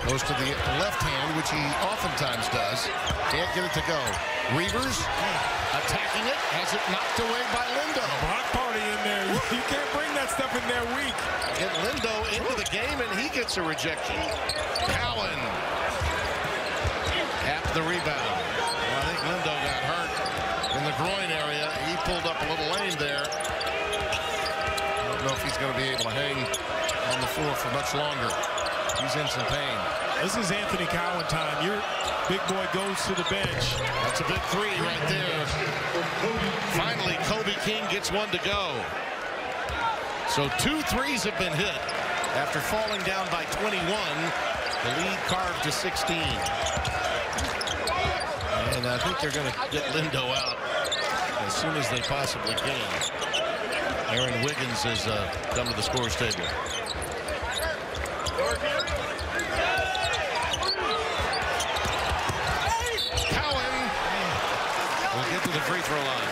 Goes to the left hand, which he oftentimes does. Can't get it to go. Reavers attacking it. Has it knocked away by Lindo. Block party in there. You can't bring that stuff in there weak. Get Lindo into the game, and he gets a rejection. Cowan. At the rebound. Well, I think Lindo got hurt in the groin area. He pulled up a little lane there. I don't know if he's going to be able to hang on the floor for much longer. He's in some pain. This is Anthony Cowan time. Your big boy goes to the bench. That's a big 3 right there. Finally, Kobe King gets one to go. So 2 threes have been hit. After falling down by 21, the lead carved to 16. And I think they're going to get Lindo out as soon as they possibly can. Aaron Wiggins has come to the scorer's table. Cowan will get to the free throw line.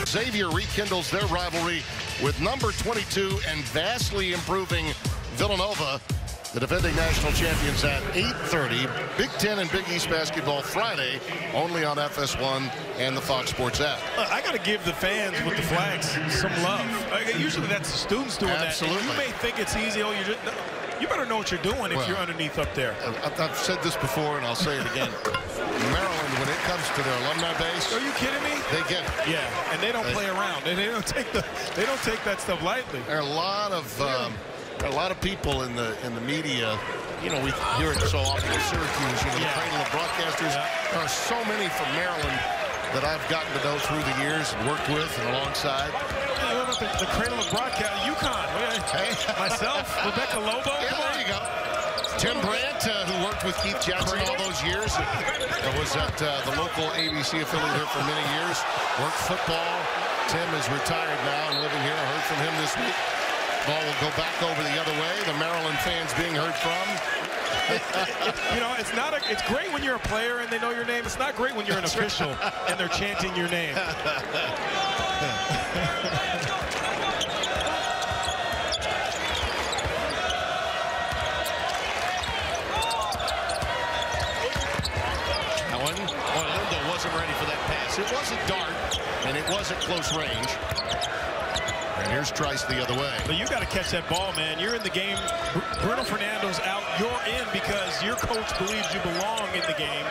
Xavier rekindles their rivalry with number 22 and vastly improving Villanova. the defending national champions at 8:30. Big Ten and Big East basketball Friday, only on FS1 and the Fox Sports app. I got to give the fans with the flags some love. Usually that's the students doing Absolutely. that. And you may think it's easy. Oh, you better know what you're doing if you're underneath up there. I've said this before, and I'll say it again. Maryland, when it comes to their alumni base, Are you kidding me? they get it. Yeah, and they don't play around. They don't take that stuff lightly. There are a lot of people in the media. You know, we hear it so often in Syracuse. You know, the cradle of broadcasters. Yeah. There are so many from Maryland that I've gotten to know through the years and worked with and alongside. Hey, what about the cradle of broadcast? UConn. Hey. Myself, Rebecca Lobo. Yeah, there you go. Tim Brandt, who worked with Keith Jackson all those years, was at the local ABC affiliate here for many years. Worked football. Tim is retired now and living here. I heard from him this week. Ball will go back over the other way. The Maryland fans being heard from. You know, it's great when you're a player and they know your name. It's not great when you're an official and they're chanting your name. Orlando wasn't ready for that pass. It wasn't dart, and it wasn't close range. And here's Trice the other way. But you got to catch that ball, man. You're in the game. Bruno Fernando's out. You're in because your coach believes you belong in the game.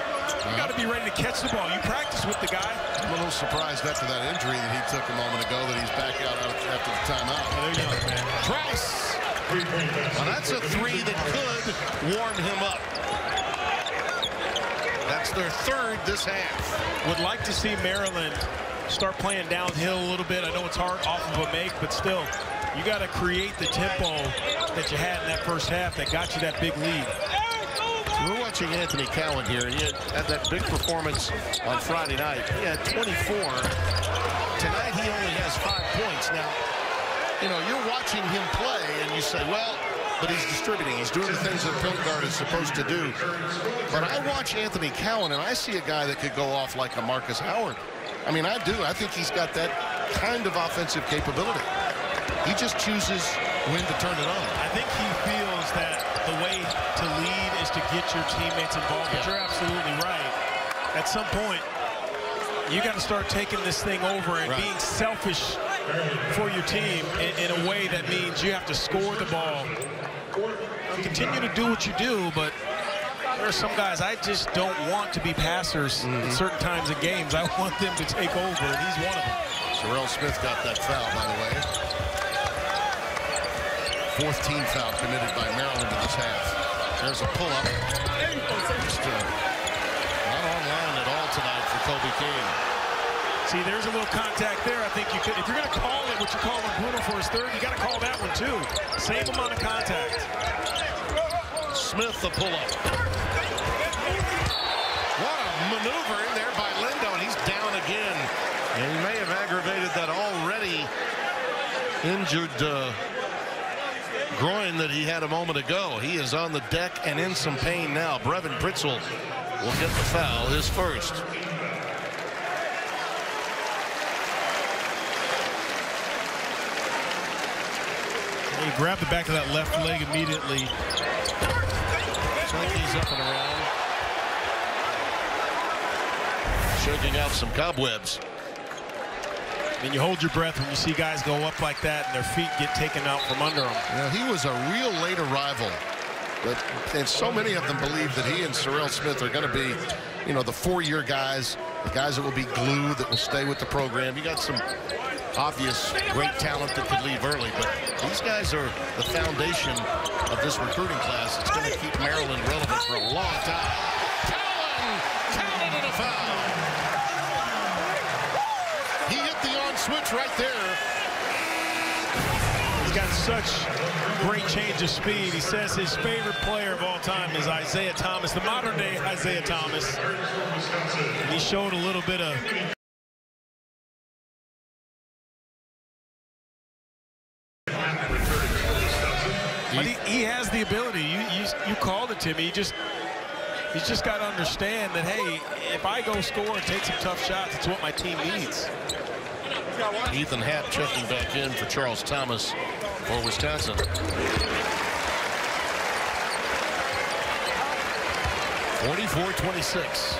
You got to be ready to catch the ball. You practice with the guy. I'm a little surprised after that injury that he took a moment ago that he's back out after the timeout. Oh, there you go, man. Trice. Well, that's a three that could warm him up. That's their third this half. Would like to see Maryland start playing downhill a little bit. I know it's hard off of a make, but still, you got to create the tempo that you had in that first half that got you that big lead. We're watching Anthony Cowan here. He had that big performance on Friday night. He had 24. Tonight he only has 5 points. Now, you know, you're watching him play and you say, well, but he's distributing. He's doing the things that a point guard is supposed to do. But I watch Anthony Cowan and I see a guy that could go off like a Marcus Howard. I mean, I do. I think he's got that kind of offensive capability. He just chooses when to turn it on. I think he feels that the way to lead is to get your teammates involved. But you're absolutely right. At some point, you got to start taking this thing over and being selfish for your team in a way that means you have to score the ball. Continue to do what you do, but there are some guys I just don't want to be passers at certain times in games. I want them to take over, and he's one of them. Terrell Smith got that foul, by the way. Fourth team foul committed by Maryland in this half. There's a pull-up. Just not online at all tonight for Kobe King. See, there's a little contact there. I think you could, if you're going to call it what you're calling Bruno for his third, you got to call that one too. Same amount of contact. Smith the pull-up. What a maneuver in there by Lindo, and he's down again. And he may have aggravated that already injured groin that he had a moment ago. He is on the deck and in some pain now. Brevin Pritzel will get the foul, his first. He grabbed the back of that left leg immediately. Chunky's up and around. Shaking out some cobwebs. And you hold your breath when you see guys go up like that and their feet get taken out from under them. You know, he was a real late arrival. And so many of them believe that he and Terrell Smith are going to be, you know, the four-year guys, the guys that will be glue, that will stay with the program. You got some obvious great talent that could leave early, but these guys are the foundation of this recruiting class. It's going to keep Maryland relevant for a long time. Cowan and a foul. He hit the on switch right there. He's got such great change of speed. He says his favorite player of all time is Isaiah Thomas, the modern day Isaiah Thomas. And he showed a little bit of but he has the ability. You called it to me. He's just got to understand that, hey, if I go score and take some tough shots, it's what my team needs. Ethan Happ checking back in for Charles Thomas for Wisconsin. 44-26.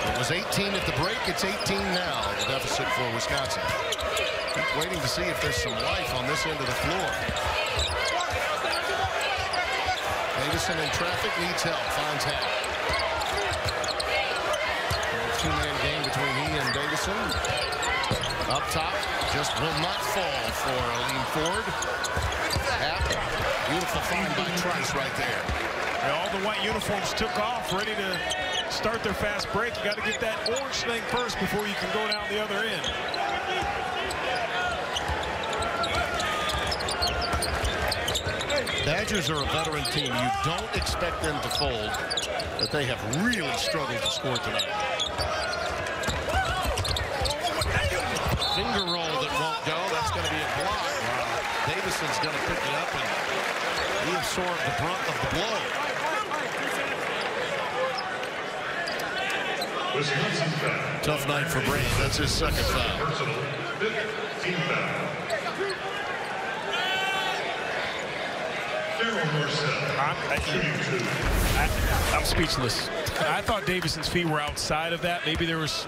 It was 18 at the break. It's 18 now, the deficit for Wisconsin. Keep waiting to see if there's some life on this end of the floor. Davison in traffic, needs help, finds Happ. Two-man game between he and Davison. Up top, just will not fall for Aline Ford. Happ, beautiful find by Trice right there. And all the white uniforms took off, ready to start their fast break. You got to get that orange thing first before you can go down the other end. Badgers are a veteran team. You don't expect them to fold, but they have really struggled to score tonight. Finger roll that won't go. That's going to be a block. Davison's going to pick it up, and he absorbed the brunt of the blow. Tough night for Brady. That's his second foul. I'm speechless. I thought Davison's feet were outside of that. Maybe he was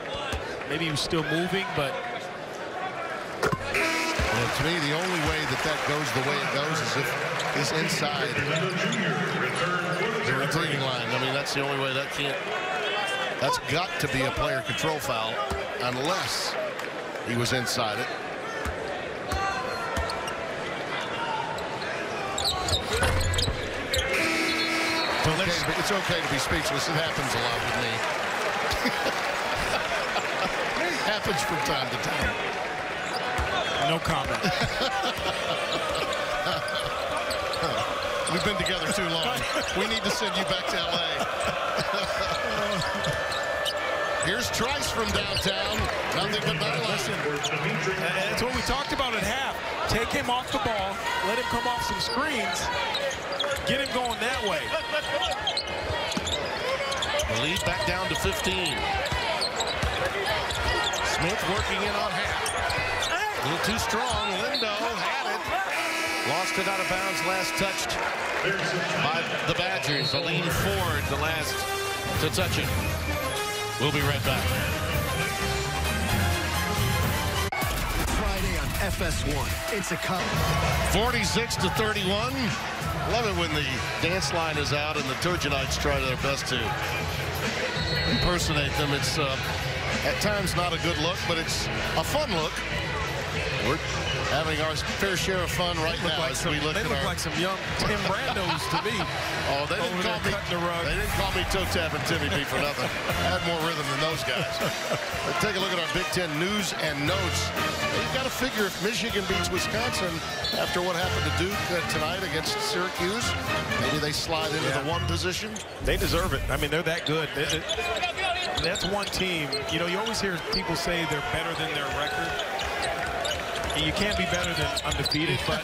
still moving, but to me, the only way that goes the way it goes is if he's inside the retreating line. I mean, that's the only way that can't. That's got to be a player control foul unless he was inside it. It's okay to be speechless. It happens a lot with me. It happens from time to time. No comment. We've been together too long. We need to send you back to L.A. Here's Trice from downtown. Nothing but listen. That's what we talked about at half. Take him off the ball. Let him come off some screens. Get him going that way. The lead back down to 15. Smith working in on Happ. A little too strong. Lindo had it. Lost it out of bounds. Last touched by the Badgers. Aline Ford, the last to touch it. We'll be right back. Friday on FS1. It's a cup. 46-31. Love it when the dance line is out and the Turgeonites try their best to impersonate them. It's at times not a good look, but it's a fun look. We're having our fair share of fun right now as we look at our... They look like some young Tim Brandos to me. Oh, they didn't call me Toe Tap and Timmy B for nothing. I had more rhythm than those guys. But take a look at our Big Ten news and notes. You've got to figure if Michigan beats Wisconsin after what happened to Duke tonight against Syracuse, maybe they slide into the one position. They deserve it. I mean, they're that good. That's one team. You know, you always hear people say they're better than their record. You can't be better than undefeated, but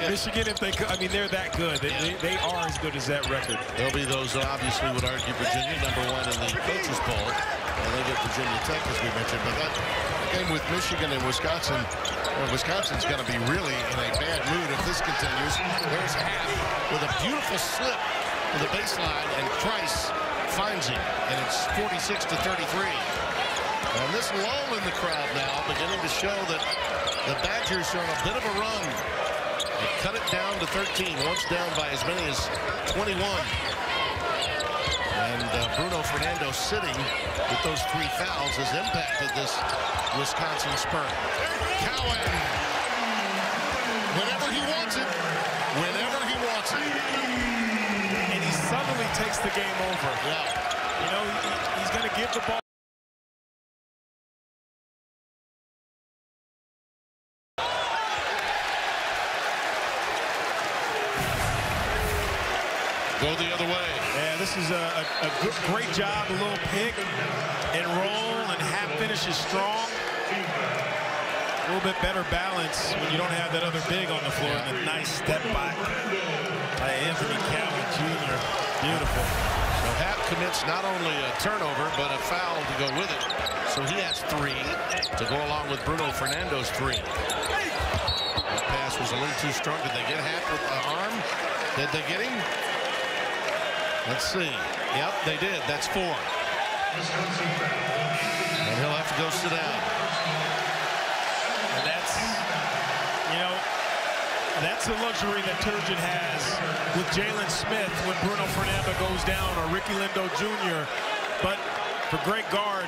Michigan, if they could, I mean, they're that good. They are as good as that record. There'll be those that obviously would argue Virginia #1 in the coaches poll. And they get Virginia Tech, as we mentioned. But that game with Michigan and Wisconsin, Wisconsin's going to be really in a bad mood if this continues. There's Happ with a beautiful slip to the baseline, and Trice finds him, and it's 46-33. And this lull in the crowd now beginning to show that the Badgers are on a bit of a run. They cut it down to 13, once down by as many as 21. And Bruno Fernando sitting with those 3 fouls has impacted this Wisconsin spurt. Cowan, whenever he wants it, And he suddenly takes the game over. Yeah. You know, he's going to give the ball. Go the other way. Yeah, this is a great job, a little pick and roll, and Happ finishes strong. A little bit better balance when you don't have that other big on the floor. And a nice step back by Anthony Cowan Jr. Beautiful. So Happ commits not only a turnover, but a foul to go with it. So he has 3 to go along with Bruno Fernando's 3. That pass was a little too strong. Did they get Happ with the arm? Did they get him? Let's see. Yep, they did. That's 4. And he'll have to go sit down. And that's, you know, that's the luxury that Turgeon has with Jalen Smith when Bruno Fernando goes down, or Ricky Lindo Jr. But for great guard,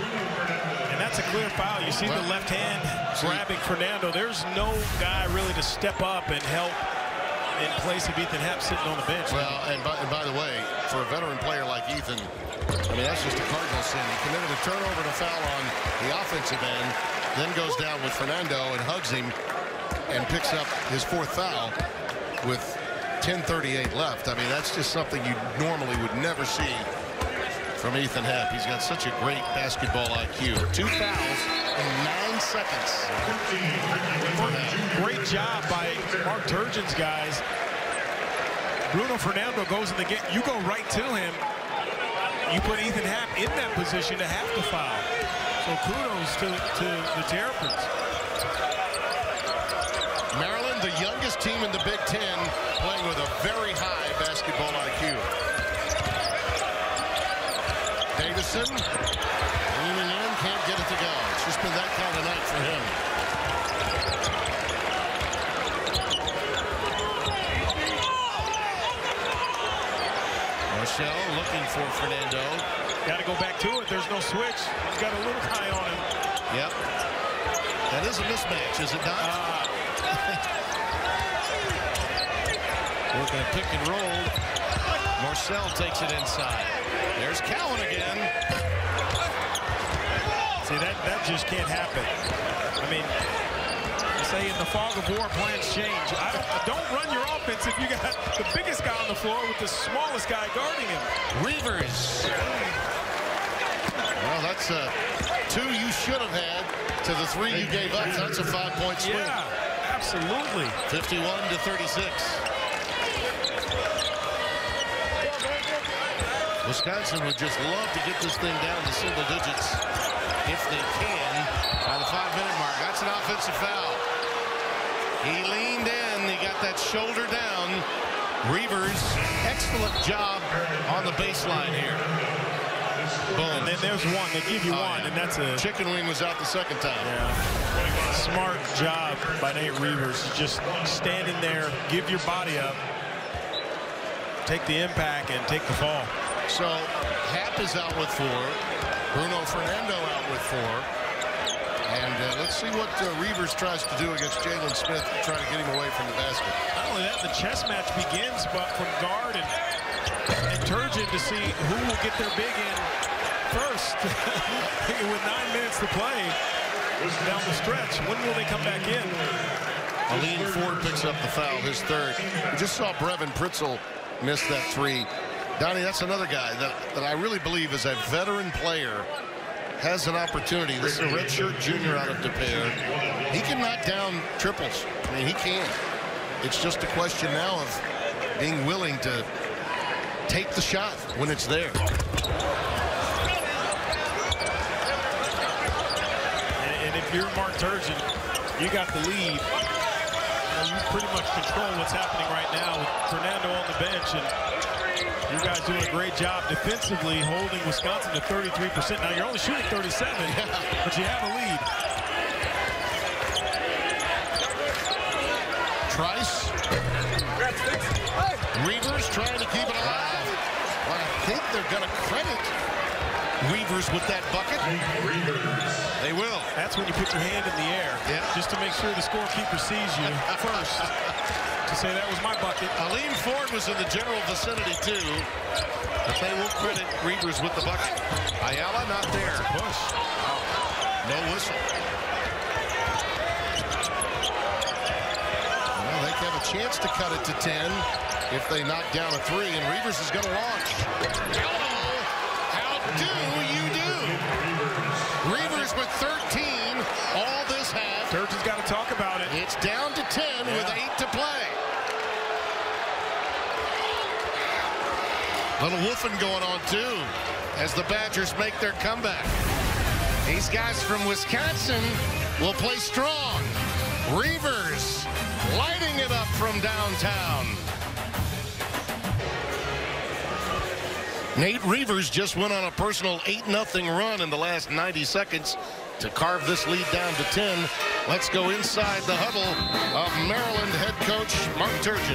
and that's a clear foul. You see the left hand grabbing Fernando. There's no guy really to step up and help in place of Ethan Happ sitting on the bench. Well, and by the way, for a veteran player like Ethan, I mean, that's just a cardinal sin. He committed a turnover and a foul on the offensive end, then goes down with Fernando and hugs him and picks up his 4th foul with 10:38 left. I mean, that's just something you normally would never see from Ethan Happ. He's got such a great basketball IQ. 2 fouls in 9 seconds. Great job by Mark Turgeon's guys. Bruno Fernando goes in the game. You go right to him. You put Ethan Happ in that position to have to foul. So kudos to the Terrapins. Maryland, the youngest team in the Big Ten, playing with a very high basketball IQ. Davison leaning in, can't get it to go. It's just been that kind of night for him. Marcel looking for Fernando. Got to go back to it. There's no switch. He's got a little high on him. Yep. That is a mismatch, is it not? Working a pick and roll. Marcel takes it inside. There's Cowan again. See, that just can't happen. I mean, they say in the fog of war, plans change. Don't run your offense if you got the biggest guy on the floor with the smallest guy guarding him. Reavers. Well, that's 2 you should have had to the 3 you gave up. That's a 5-point swing. Yeah, absolutely. 51-36. Wisconsin would just love to get this thing down to single digits if they can by the 5-minute mark. That's an offensive foul. He leaned in. He got that shoulder down. Reavers, excellent job on the baseline here. Boom. And then there's one. They give you one, yeah. and that's a chicken wing was out the second time. Yeah. Smart job by Nate Reavers. Just standing there, give your body up, take the impact, and take the fall. So Happ is out with 4. Bruno Fernando out with 4. And let's see what Reavers tries to do against Jalen Smith to try to get him away from the basket. Not only that, the chess match begins, but from guard and Turgeon to see who will get their big in first. With 9 minutes to play down the stretch, when will they come back in? Aline Ford picks up the foul, his 3rd. We just saw Brevin Pritzel miss that 3. Donnie, that's another guy that I really believe is a veteran player, has an opportunity. This is a redshirt junior out of De Pere. He can knock down triples. I mean, he can. It's just a question now of being willing to take the shot when it's there. And if you're Mark Turgeon, you got the lead. You pretty much control what's happening right now with Fernando on the bench, and you guys doing a great job defensively holding Wisconsin to 33%. Now you're only shooting 37, but you have a lead. Trice. Reavers trying to keep it alive. Well, I think they're going to credit Reavers with that bucket. They will. That's when you put your hand in the air, just to make sure the scorekeeper sees you first. To say that was my bucket. Aline Ford was in the general vicinity too, but they will credit Reavers with the bucket. Ayala not there. Push. No whistle. Well, they have a chance to cut it to 10 if they knock down a 3, and Reavers is going to launch. How do you do? Reavers with 13 all this half. Turgeon's got to talk about it. It's down to 10 with 8 to play. Little woofing going on too as the Badgers make their comeback. These guys from Wisconsin will play strong. Reavers lighting it up from downtown. Nate Reavers just went on a personal 8-0 run in the last 90 seconds to carve this lead down to 10. Let's go inside the huddle of Maryland head coach Mark Turgeon.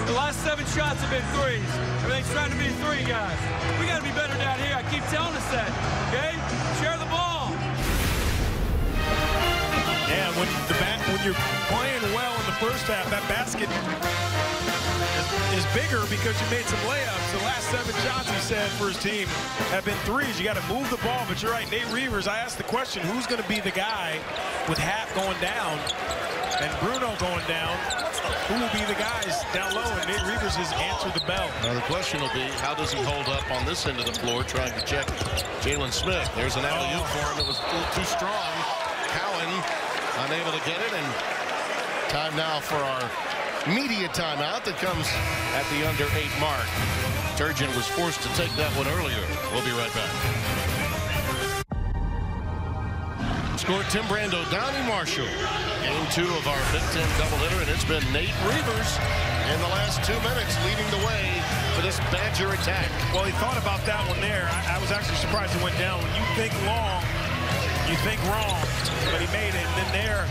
The last 7 shots have been threes. Everything's trying to be 3, guys. We got to be better down here. I keep telling us that. Okay? Share the ball. Yeah, when you're playing well in the first half, that basket is bigger because you made some layups. The last 7 shots, he said, for his team have been threes. You got to move the ball, but you're right, Nate Reavers. I asked the question, who's going to be the guy with Hap going down and Bruno going down? Who will be the guys down low? And Nate Reavers has answered the bell. Now the question will be, how does he hold up on this end of the floor trying to check Jalen Smith? There's an alley-oop for him. It was a little too strong. Cowan unable to get it, and time now for our media timeout that comes at the under 8 mark. Turgeon was forced to take that one earlier. We'll be right back. Scored Tim Brando, Donnie Marshall. Game 2 of our Big Ten doubleheader, and it's been Nate Reavers in the last 2 minutes leading the way for this Badger attack. Well, he thought about that one there. I was actually surprised it went down. When you think long, you think wrong, but he made it. And then there,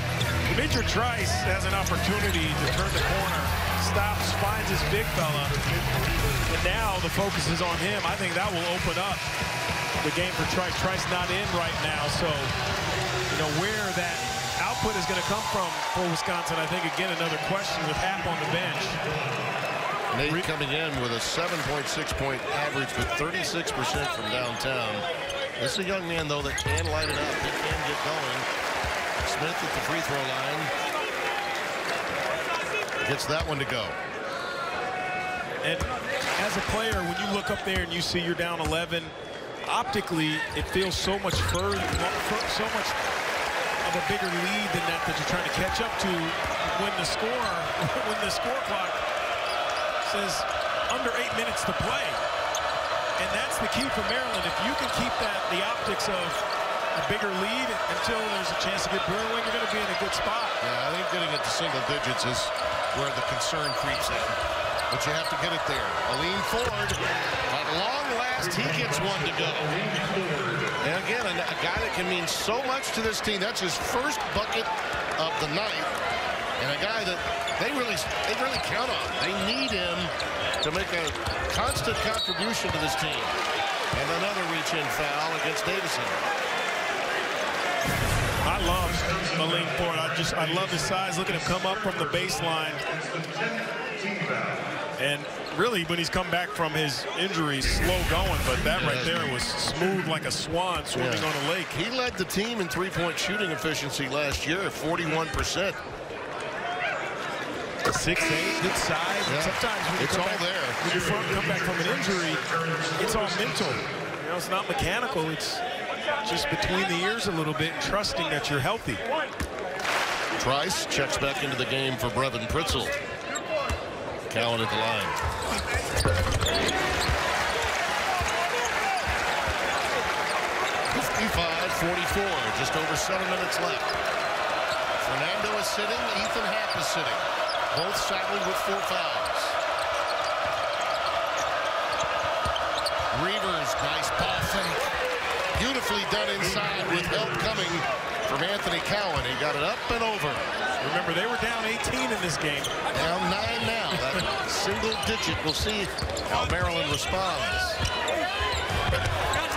Demetrius Trice has an opportunity to turn the corner, stops, finds his big fella, and now the focus is on him. I think that will open up the game for Trice. Trice not in right now, so you know where that output is going to come from for Wisconsin. I think again another question with Hap on the bench. Nate coming in with a 7.6-point average, but 36% from downtown. This is a young man though that can light it up. He can get going. Smith at the free throw line. Gets that one to go. And as a player, when you look up there and you see you're down 11, optically it feels so much further, so much of a bigger lead than that you're trying to catch up to when the score clock says under 8 minutes to play. And that's the key for Maryland. If you can keep the optics of a bigger lead until there's a chance to get brewing, you're going to be in a good spot. Yeah, I think getting it to single digits is where the concern creeps in. But you have to get it there. A lean forward. At long last, he gets one to go. And again, a guy that can mean so much to this team. That's his first bucket of the night. And a guy that they really count on. They need him to make a constant contribution to this team. And another reach-in foul against Davison. I love Malik Ford. I love his size. Look at him come up from the baseline. And really, when he's come back from his injury, slow going, but that right there was smooth like a swan swimming on a lake. He led the team in three-point shooting efficiency last year, 41%. 6'8", good size. Yeah. Sometimes when it's all there. When you come back from an injury, it's all mental. You know, it's not mechanical. It's just between the ears a little bit and trusting that you're healthy. Trice checks back into the game for Brevin Pritzel. Cowan at the line. .55-44, just over 7 minutes left. Fernando is sitting, Ethan Happ is sitting. Both saddled with 4 fouls. Reavers, nice ball fake. Beautifully done inside with help coming from Anthony Cowan. He got it up and over. Remember, they were down 18 in this game. Down 9 now. That single digit. We'll see how Maryland responds.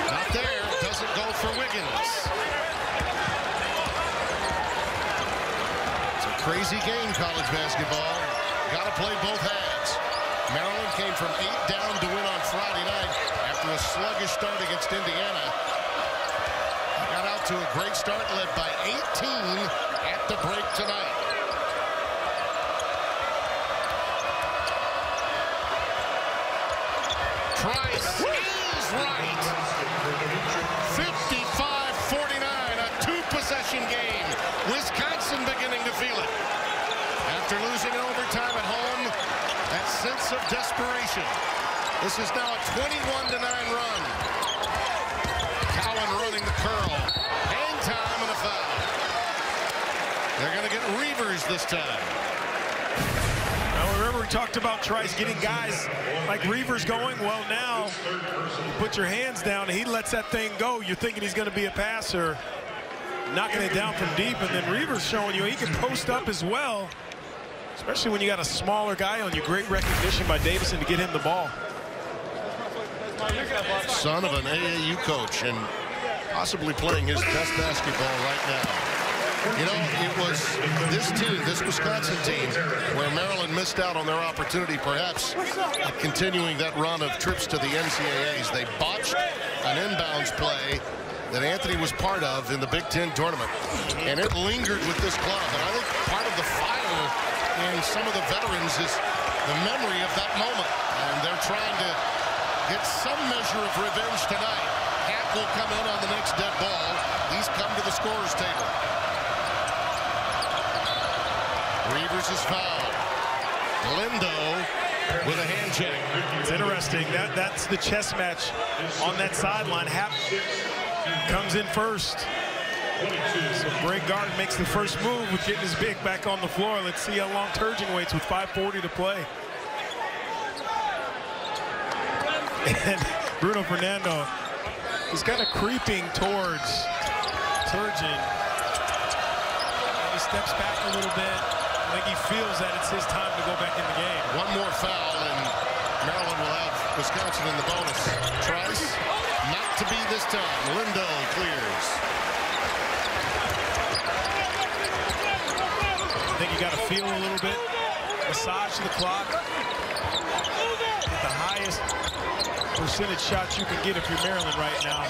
Not there. Doesn't go for Wiggins. It's a crazy game, college basketball. Got to play both halves. Maryland came from 8 down to win on Friday night after a sluggish start against Indiana. Got out to a great start, led by 18 at the break tonight. Trice is right. 55-49, a 2-possession game. Wisconsin beginning to feel it. After losing in overtime at home, that sense of desperation. This is now a 21-9 run. Cowan running the curl. Hang time and a foul. They're going to get Reavers this time. Now remember, talked about Trice getting guys like Reavers going. Well, now you put your hands down and he lets that thing go. You're thinking he's going to be a passer, knocking it down from deep, and then Reavers showing you he can post up as well, especially when you got a smaller guy on you. Great recognition by Davison to get him the ball. Son of an AAU coach and possibly playing his best basketball right now. You know, it was this team, this Wisconsin team, where Maryland missed out on their opportunity perhaps at continuing that run of trips to the NCAAs. They botched an inbounds play that Anthony was part of in the Big Ten tournament, and it lingered with this club. And I think part of the fire in some of the veterans is the memory of that moment, and they're trying to get some measure of revenge tonight. Hack will come in on the next dead ball. He's come to the scorer's table. Reavers is fouled. Lindo with a hand check. It's interesting. That's the chess match on that sideline. Happ comes in first. So Greg Gard makes the first move with getting his big back on the floor. Let's see how long Turgeon waits with 5:40 to play. And Bruno Fernando is kind of creeping towards Turgeon. He steps back a little bit. I think he feels that it's his time to go back in the game. One more foul, and Maryland will have Wisconsin in the bonus. Trice, not to be this time. Lindo clears. I think you got to feel a little bit. Massage the clock. Get the highest percentage shots you can get if you're Maryland right now.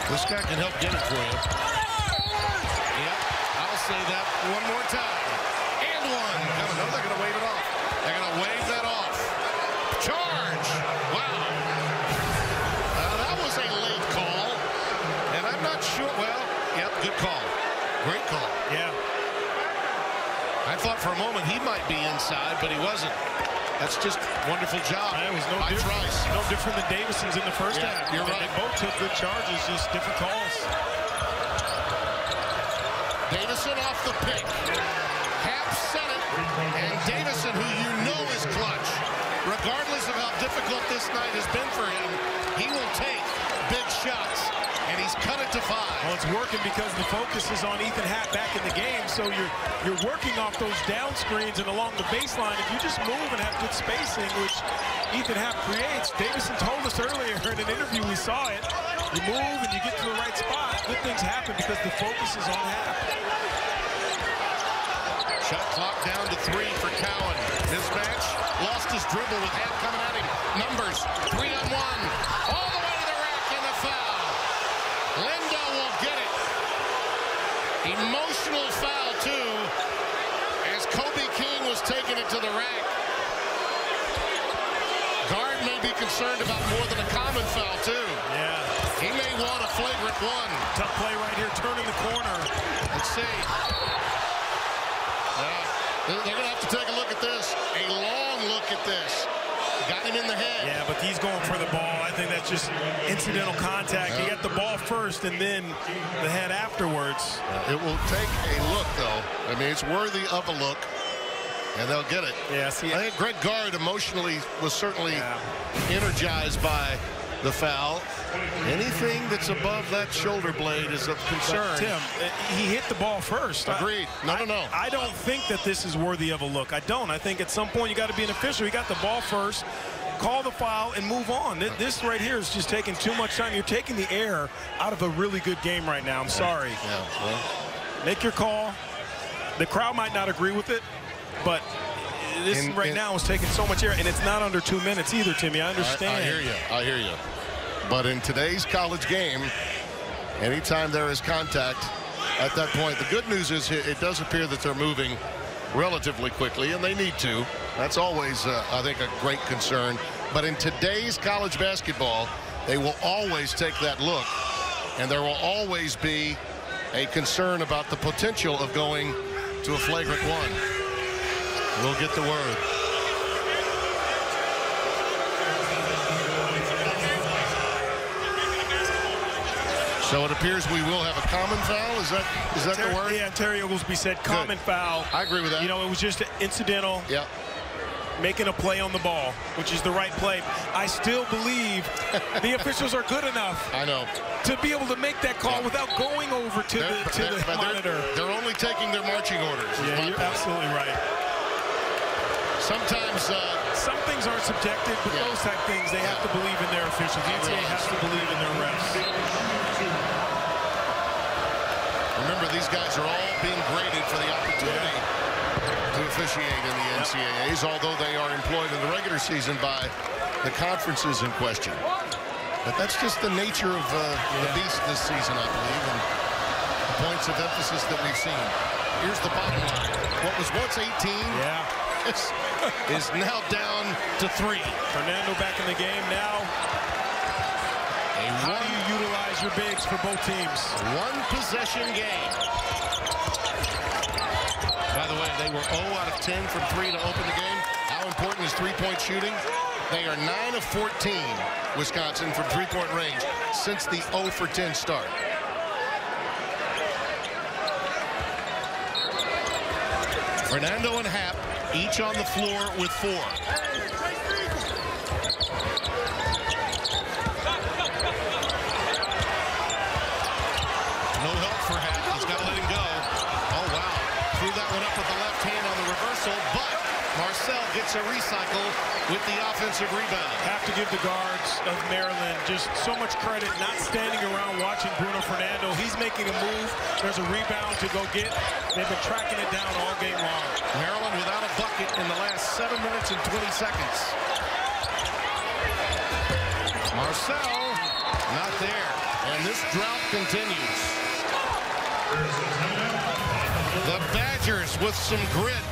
This guy can help get it for you. Yep, I'll say that one more time. And one. No, they're going to wave it off. They're going to wave that off. Charge. Wow. That was a late call. And I'm not sure. Well, yep, good call. Great call. Yeah. I thought for a moment he might be inside, but he wasn't. That's just wonderful job. It was no different than Davison's in the first half. You're right. They both took good charges, just different calls. Davison off the pick. Happ set it, and Davison, who you know is clutch, regardless of how difficult this night has been for him, he will take big shots, and he's cut it to 5. Well, it's working because the focus is on Ethan Happ back in the game, so you're working off those down screens and along the baseline. If you just move and have good spacing, which Ethan Happ creates, Davison told us earlier in an interview, we saw it, you move and you get to the right spot, good things happen because the focus is on Happ. Shot clock down to 3 for Cowan. Mismatch, lost his dribble with Happ coming at him. Numbers, 3-on-1, all the way to the rack and the foul. Lindo will get it. Emotional foul, too, as Kobe King was taking it to the rack. Guard may be concerned about more than a common foul, too. Yeah. He may want a flagrant one. Tough play right here, turning the corner. Let's see. They're going to have to take a look at this. A long look at this. Got him in the head. Yeah, but he's going for the ball. I think that's just incidental contact. He got the ball first and then the head afterwards. It will take a look, though. I mean, it's worthy of a look, and they'll get it. Yeah, see, I think Greg Gard emotionally was certainly energized by the foul. Anything that's above that shoulder blade is of concern. But Tim, he hit the ball first. Agreed. No. I don't think that this is worthy of a look. I don't. I think at some point you got to be an official. He got the ball first, call the foul, and move on. This right here is just taking too much time. You're taking the air out of a really good game right now. I'm sorry. Yeah, well. Make your call. The crowd might not agree with it, but this right now is taking so much air, and it's not under 2 minutes either, Timmy. I understand. I hear you. But in today's college game, anytime there is contact at that point, the good news is it does appear that they're moving relatively quickly, and they need to. That's always, I think, a great concern. But in today's college basketball, they will always take that look, and there will always be a concern about the potential of going to a flagrant one. We'll get the word. So it appears we will have a common foul. Is that the word? Yeah, Terry Oglesby said common foul. I agree with that. You know, it was just incidental. Yeah. making a play on the ball, which is the right play. I still believe the officials are good enough. I know. To be able to make that call without going over to the monitor. They're only taking their marching orders. Yeah, you're absolutely right. Sometimes some things aren't subjective, but those type of things, they have to believe in their officials. The NCAA has to believe in their refs. Remember, these guys are all being graded for the opportunity to officiate in the NCAAs, although they are employed in the regular season by the conferences in question. But that's just the nature of the beast this season, I believe, and the points of emphasis that we've seen. Here's the bottom line. What was once 18 is now down to 3. Fernando back in the game now. How do you utilize your bigs for both teams? One possession game. By the way, they were 0 out of 10 from 3 to open the game. How important is three-point shooting? They are 9 of 14, Wisconsin, from three-point range since the 0 for 10 start. Fernando and Happ each on the floor with 4. No help for Happ. He's got to let him go. Oh, wow. Threw that one up with the left hand on the reversal, but Marcel gets a recycle with the offensive rebound. Have to give the guards of Maryland just so much credit, not standing around watching Bruno Fernando. He's making a move. There's a rebound to go get. They've been tracking it down all game long. Maryland without a bucket in the last 7 minutes and 20 seconds. Marcel, not there. And this drought continues. The Badgers with some grit.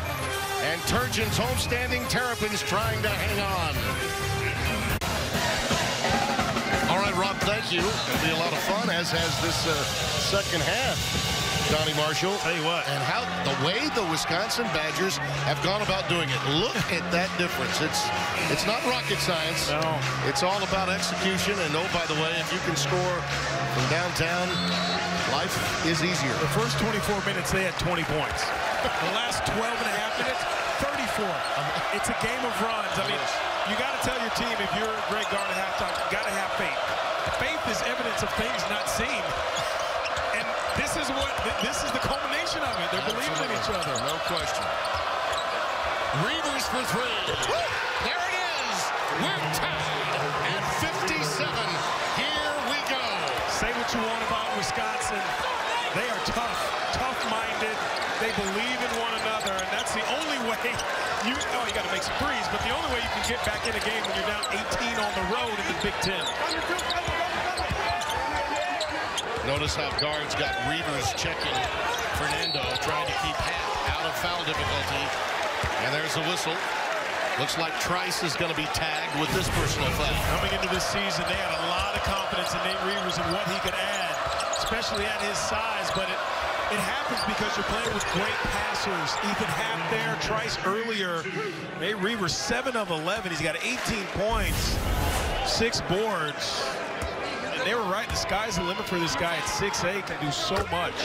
And Turgeon's homestanding Terrapins trying to hang on. All right, Rob, thank you. It'll be a lot of fun, as has this second half. Donnie Marshall. Tell you what. And how the way the Wisconsin Badgers have gone about doing it. Look at that difference. It's not rocket science. No. It's all about execution. And oh, by the way, if you can score from downtown, life is easier. The first 24 minutes, they had 20 points. The last 12 and a half minutes, 34. It's a game of runs. I mean, you got to tell your team, if you're Greg Gard at halftime, you got to have faith. Faith is evidence of things not seen. And this is the culmination of it. They're believing in each other. No question. Reavers for 3. There it is. We're tied at 57. Here we go. Say what you want about Wisconsin. They are tough-minded. They believe in one another, and that's the only way you got to make some threes, but the only way you can get back in a game when you're down 18 on the road in the Big Ten. Notice how guards got Reavers checking Fernando, trying to keep Happ out of foul difficulty. And there's a whistle. Looks like Trice is going to be tagged with this personal foul. Coming into this season, they had a lot of confidence in Nate Reavers and what he could add, especially at his size, but it happens because you're playing with great passers. Ethan Happ there, Trice earlier. Nate Reavers, 7 of 11. He's got 18 points, 6 boards. And they were right. The sky's the limit for this guy at 6'8", can do so much.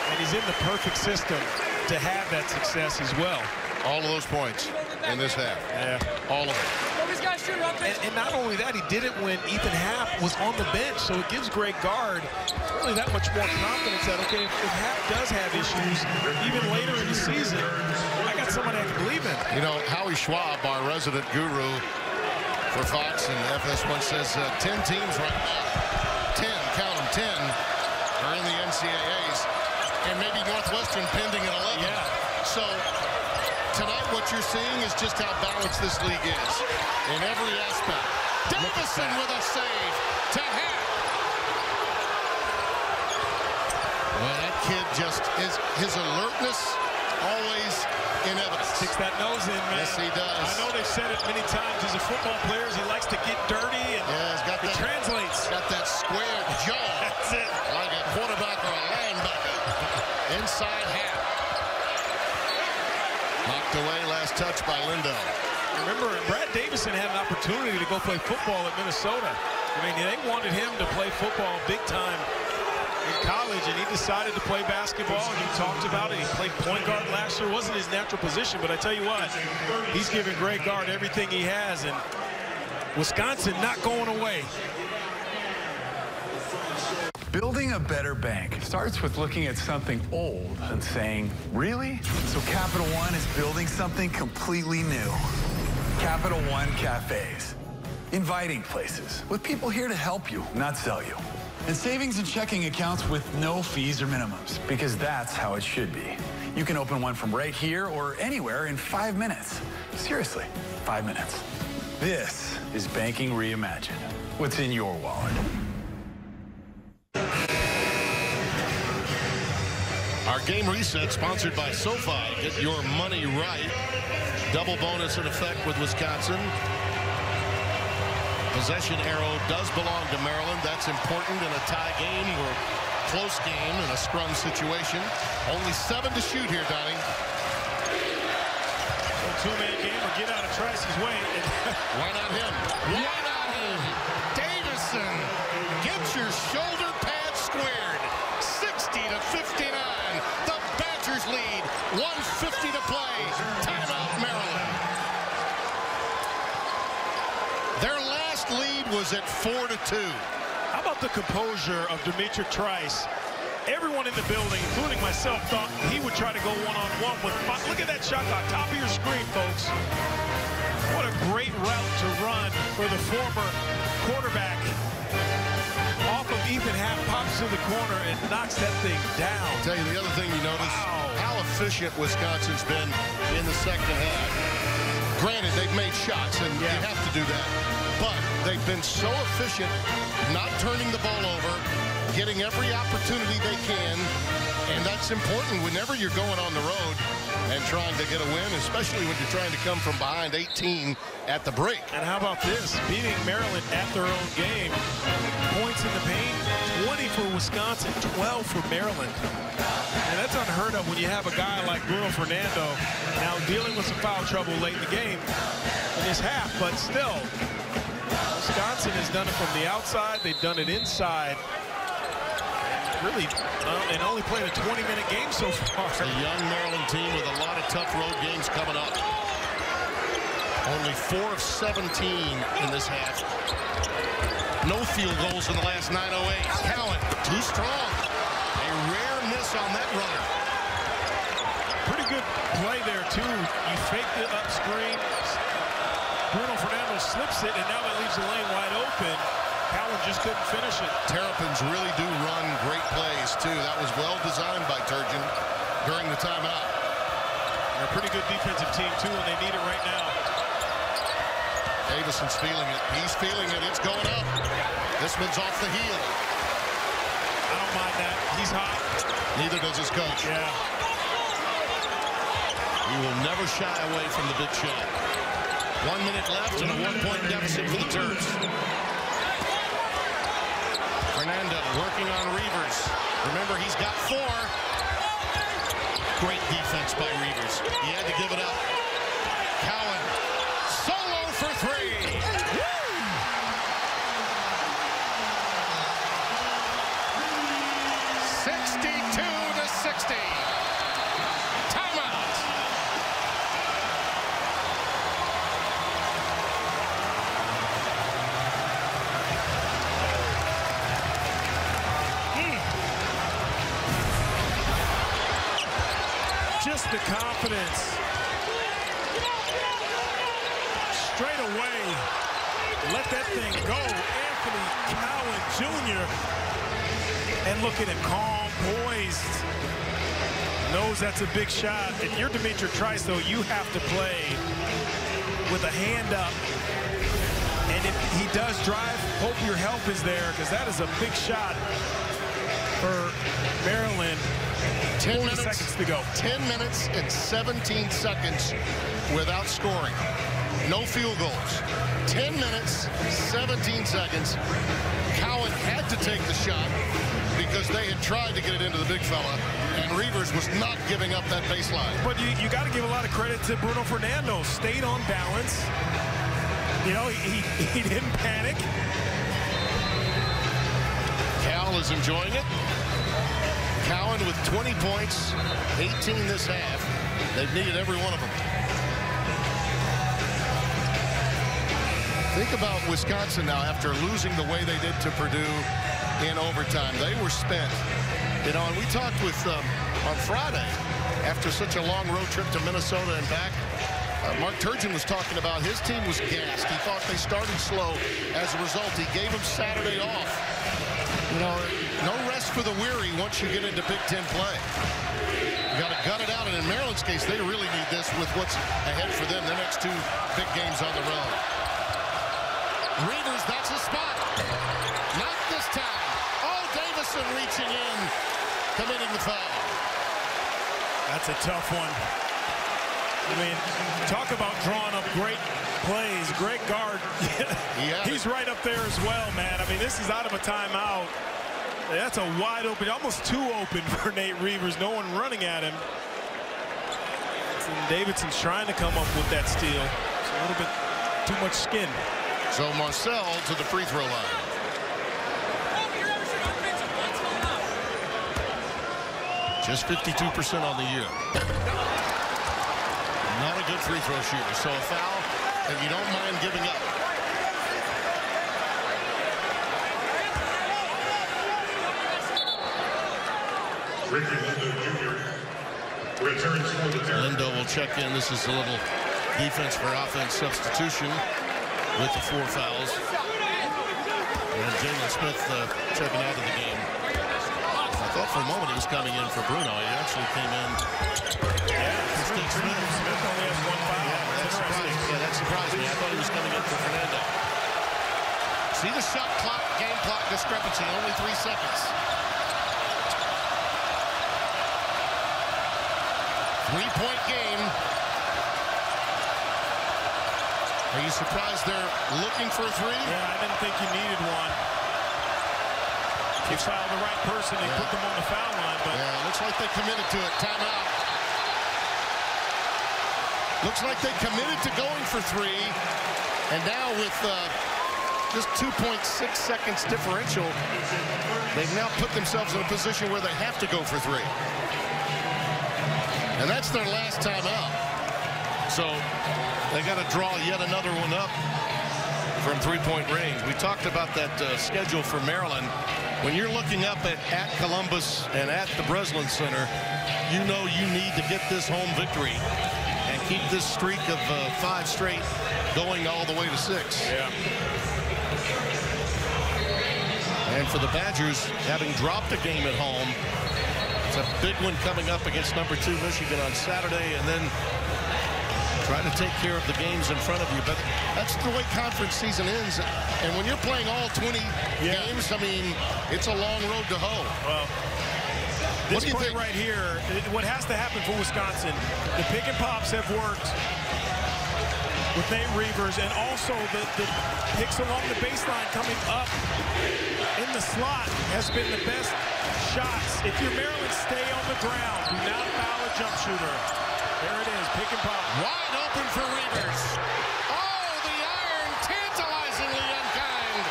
And he's in the perfect system to have that success as well. All of those points in this half. Yeah. All of them. And not only that, he did it when Ethan Happ was on the bench, so it gives Greg Gard really that much more confidence that, okay, if Happ does have issues, even later in the season, I got somebody I can believe in. You know, Howie Schwab, our resident guru for Fox and FS1, says 10 teams right now, 10, count them, 10, are in the NCAAs, and maybe Northwestern pending at 11. Yeah. So tonight what you're seeing is just how balanced this league is in every aspect. Davison with a save to Happ. Well, that kid just is, his alertness always in evidence. Sticks that nose in, man. Yes, he does. I know they've said it many times as a football player, he likes to get dirty, and he's got it translates. Got that square jaw. That's it. Like a quarterback or a linebacker. Inside Happ. Knocked away, last touch by Lindo. Remember, Brad Davison had an opportunity to go play football at Minnesota. I mean, they wanted him to play football big time in college, and he decided to play basketball, and he talked about it. He played point guard last year. It wasn't his natural position, but I tell you what, he's giving Greg Gard everything he has, and Wisconsin not going away. Building a better bank starts with looking at something old and saying, really? So Capital One is building something completely new. Capital One Cafes. Inviting places with people here to help you, not sell you. And savings and checking accounts with no fees or minimums, because that's how it should be. You can open one from right here or anywhere in 5 minutes. Seriously, 5 minutes. This is banking reimagined. What's in your wallet? Our game reset sponsored by SoFi. Get your money right. Double bonus in effect with Wisconsin. Possession arrow does belong to Maryland. That's important in a tie game or close game in a scrum situation. Only 7 to shoot here, Donnie. Two-man game or get out of Trice's way. Why not him? Why not him? Davison gets your shoulder pad squared. 60 to 59. The Badgers lead. 1:50 to play. Timeout, Maryland. Their last lead was at 4-2. How about the composure of Dimitri Trice? Everyone in the building, including myself, thought he would try to go one-on-one with Fox. Look at that shot on top of your screen, folks. What a great route to run for the former quarterback. Off of Ethan Happ, pops to the corner and knocks that thing down. I'll tell you the other thing you notice, how efficient Wisconsin's been in the second half. Granted, they've made shots, and you have to do that. But they've been so efficient, not turning the ball over, getting every opportunity they can, and that's important whenever you're going on the road and trying to get a win, especially when you're trying to come from behind 18 at the break. And how about this? Beating Maryland at their own game. Points in the paint, 20 for Wisconsin, 12 for Maryland. And that's unheard of when you have a guy like Bruno Fernando now dealing with some foul trouble late in the game in this half, but still, Wisconsin has done it from the outside. They've done it inside. Really, and only played a 20-minute game so far. It's a young Maryland team with a lot of tough road games coming up. Only 4 of 17 in this half. No field goals in the last 9:08. Cowan, too strong. A rare miss on that runner. Pretty good play there, too. You fake the up screen. Bruno Fernando slips it, and now that leaves the lane wide open. Cowan just couldn't finish it. Terrapins really do run great plays, too. That was well designed by Turgeon during the timeout. They're a pretty good defensive team, too, and they need it right now. Davison's feeling it. He's feeling it. It's going up. This one's off the heel. I don't mind that. He's hot. Neither does his coach. Yeah. He will never shy away from the big shot. 1 minute left and a 1-point deficit for the Terps. Fernando working on Reavers. Remember, he's got 4. Great defense by Reavers. He had to give it up. Cowan, solo for 3. Woo! 62-60. Timeout. Just the confidence. Straight away, let that thing go. Anthony Cowan Jr. And look at him, calm, poised. Knows that's a big shot. If you're Dimitri Trice, though, you have to play with a hand up. And if he does drive, hope your help is there, because that is a big shot for Maryland. 10 minutes, seconds to go. 10 minutes and 17 seconds without scoring. No field goals. 10 minutes, 17 seconds. Cowan had to take the shot because they had tried to get it into the big fella, and Reavers was not giving up that baseline. But you got to give a lot of credit to Bruno Fernando. Stayed on balance. You know, he didn't panic. Cal is enjoying it. Cowan with 20 points, 18 this half. They've needed every one of them. Think about Wisconsin now after losing the way they did to Purdue in overtime. They were spent. You know, and we talked with on Friday after such a long road trip to Minnesota and back. Mark Turgeon was talking about his team was gassed. He thought they started slow. As a result, he gave them Saturday off. You know, no rest for the weary once you get into Big Ten play. You got to gut it out, and in Maryland's case, they really need this with what's ahead for them. The next 2 big games on the road. Reavers, that's a spot. Not this time. Oh, Davison reaching in, committing the foul. That's a tough one. I mean, talk about drawing up great plays, great guard. He's right up there as well, man. I mean, this is out of a timeout. That's a wide open, almost too open for Nate Reavers. No one running at him. And Davidson's trying to come up with that steal. It's a little bit too much skin. So Marcel to the free throw line. Just 52% on the year. Not a good free throw shooter. So a foul that you don't mind giving up. Lindo will check in. This is a little defense for offense substitution with the 4 fouls. And Jalen Smith checking out of the game. I thought for a moment he was coming in for Bruno. He actually came in. Smith only has 1 foul. Yeah, that surprised me. I thought he was coming in for Fernando. See the shot clock, game clock discrepancy. Only 3 seconds. 3-point game. Are you surprised they're looking for a 3? Yeah, I didn't think you needed one. You fouled the right person, they put them on the foul line. But yeah, looks like they committed to it. Timeout. Looks like they committed to going for 3. And now with just 2.6 seconds differential, they've now put themselves in a position where they have to go for 3. And that's their last timeout. So they got to draw yet another one up from 3-point range. We talked about that schedule for Maryland. When you're looking up at Columbus and at the Breslin Center, you know you need to get this home victory and keep this streak of 5 straight going all the way to 6. yeah. And for the Badgers, having dropped a game at home, it's a big one coming up against number 2 Michigan on Saturday, and then trying to take care of the games in front of you. But that's the way conference season ends. And when you're playing all 20 games, I mean, it's a long road to hoe. Well, this play right here, what has to happen for Wisconsin, the pick and pops have worked with Nate Reavers, and also the picks along the baseline coming up in the slot has been the best shots. If you're Maryland, stay on the ground. Do not foul a jump shooter. There it is, pick and pop. Wide open for Reavers. Oh, the iron, tantalizingly unkind.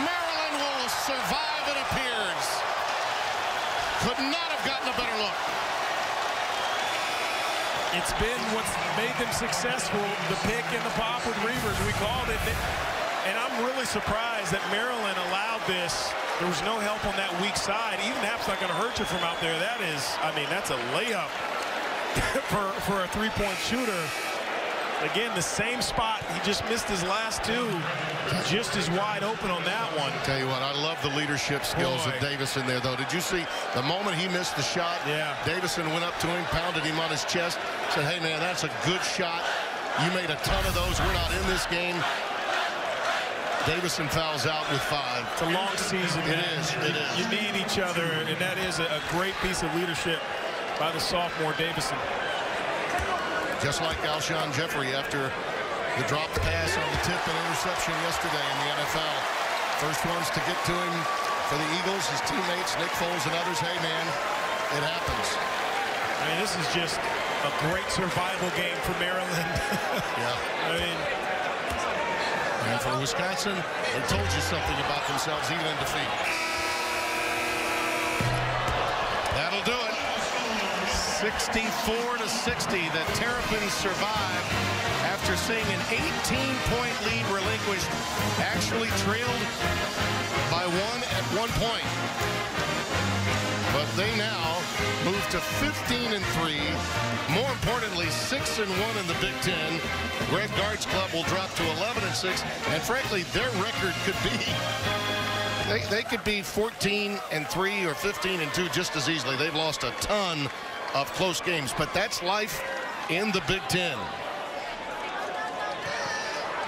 Maryland will survive, it appears. Could not have gotten a better look. It's been what's made them successful, the pick and the pop with Reavers. We called it. And I'm really surprised that Maryland allowed this. There was no help on that weak side. Even Happ's not going to hurt you from out there. That is, I mean, that's a layup for a 3-point shooter. Again, the same spot. He just missed his last 2. Just as wide open on that one. Tell you what, I love the leadership skills of Davison there, though. Did you see the moment he missed the shot? Yeah. Davison went up to him, pounded him on his chest, said, hey, man, that's a good shot. You made a ton of those. We're not in this game. Davison fouls out with 5. It's a long season, man. It is. It is. You need each other, and that is a great piece of leadership by the sophomore Davison. Just like Alshon Jeffrey after the dropped pass on the tip and interception yesterday in the NFL. First ones to get to him for the Eagles, his teammates, Nick Foles and others. Hey, man, it happens. I mean, this is just a great survival game for Maryland. Yeah. I mean, and for Wisconsin, they told you something about themselves even in defeat. That'll do it. 64-60. The Terrapins survive after seeing an 18-point lead relinquished. Actually trailed by 1 at one point. But they now move to 15-3. More importantly, 6-1 in the Big Ten. Greg Gard's club will drop to 11-6. And frankly, their record could be, they could be 14-3 or 15-2 just as easily. They've lost a ton of close games, but that's life in the Big Ten.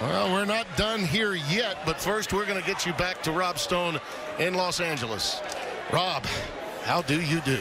Well, we're not done here yet, but first we're going to get you back to Rob Stone in Los Angeles. Rob, how do you do?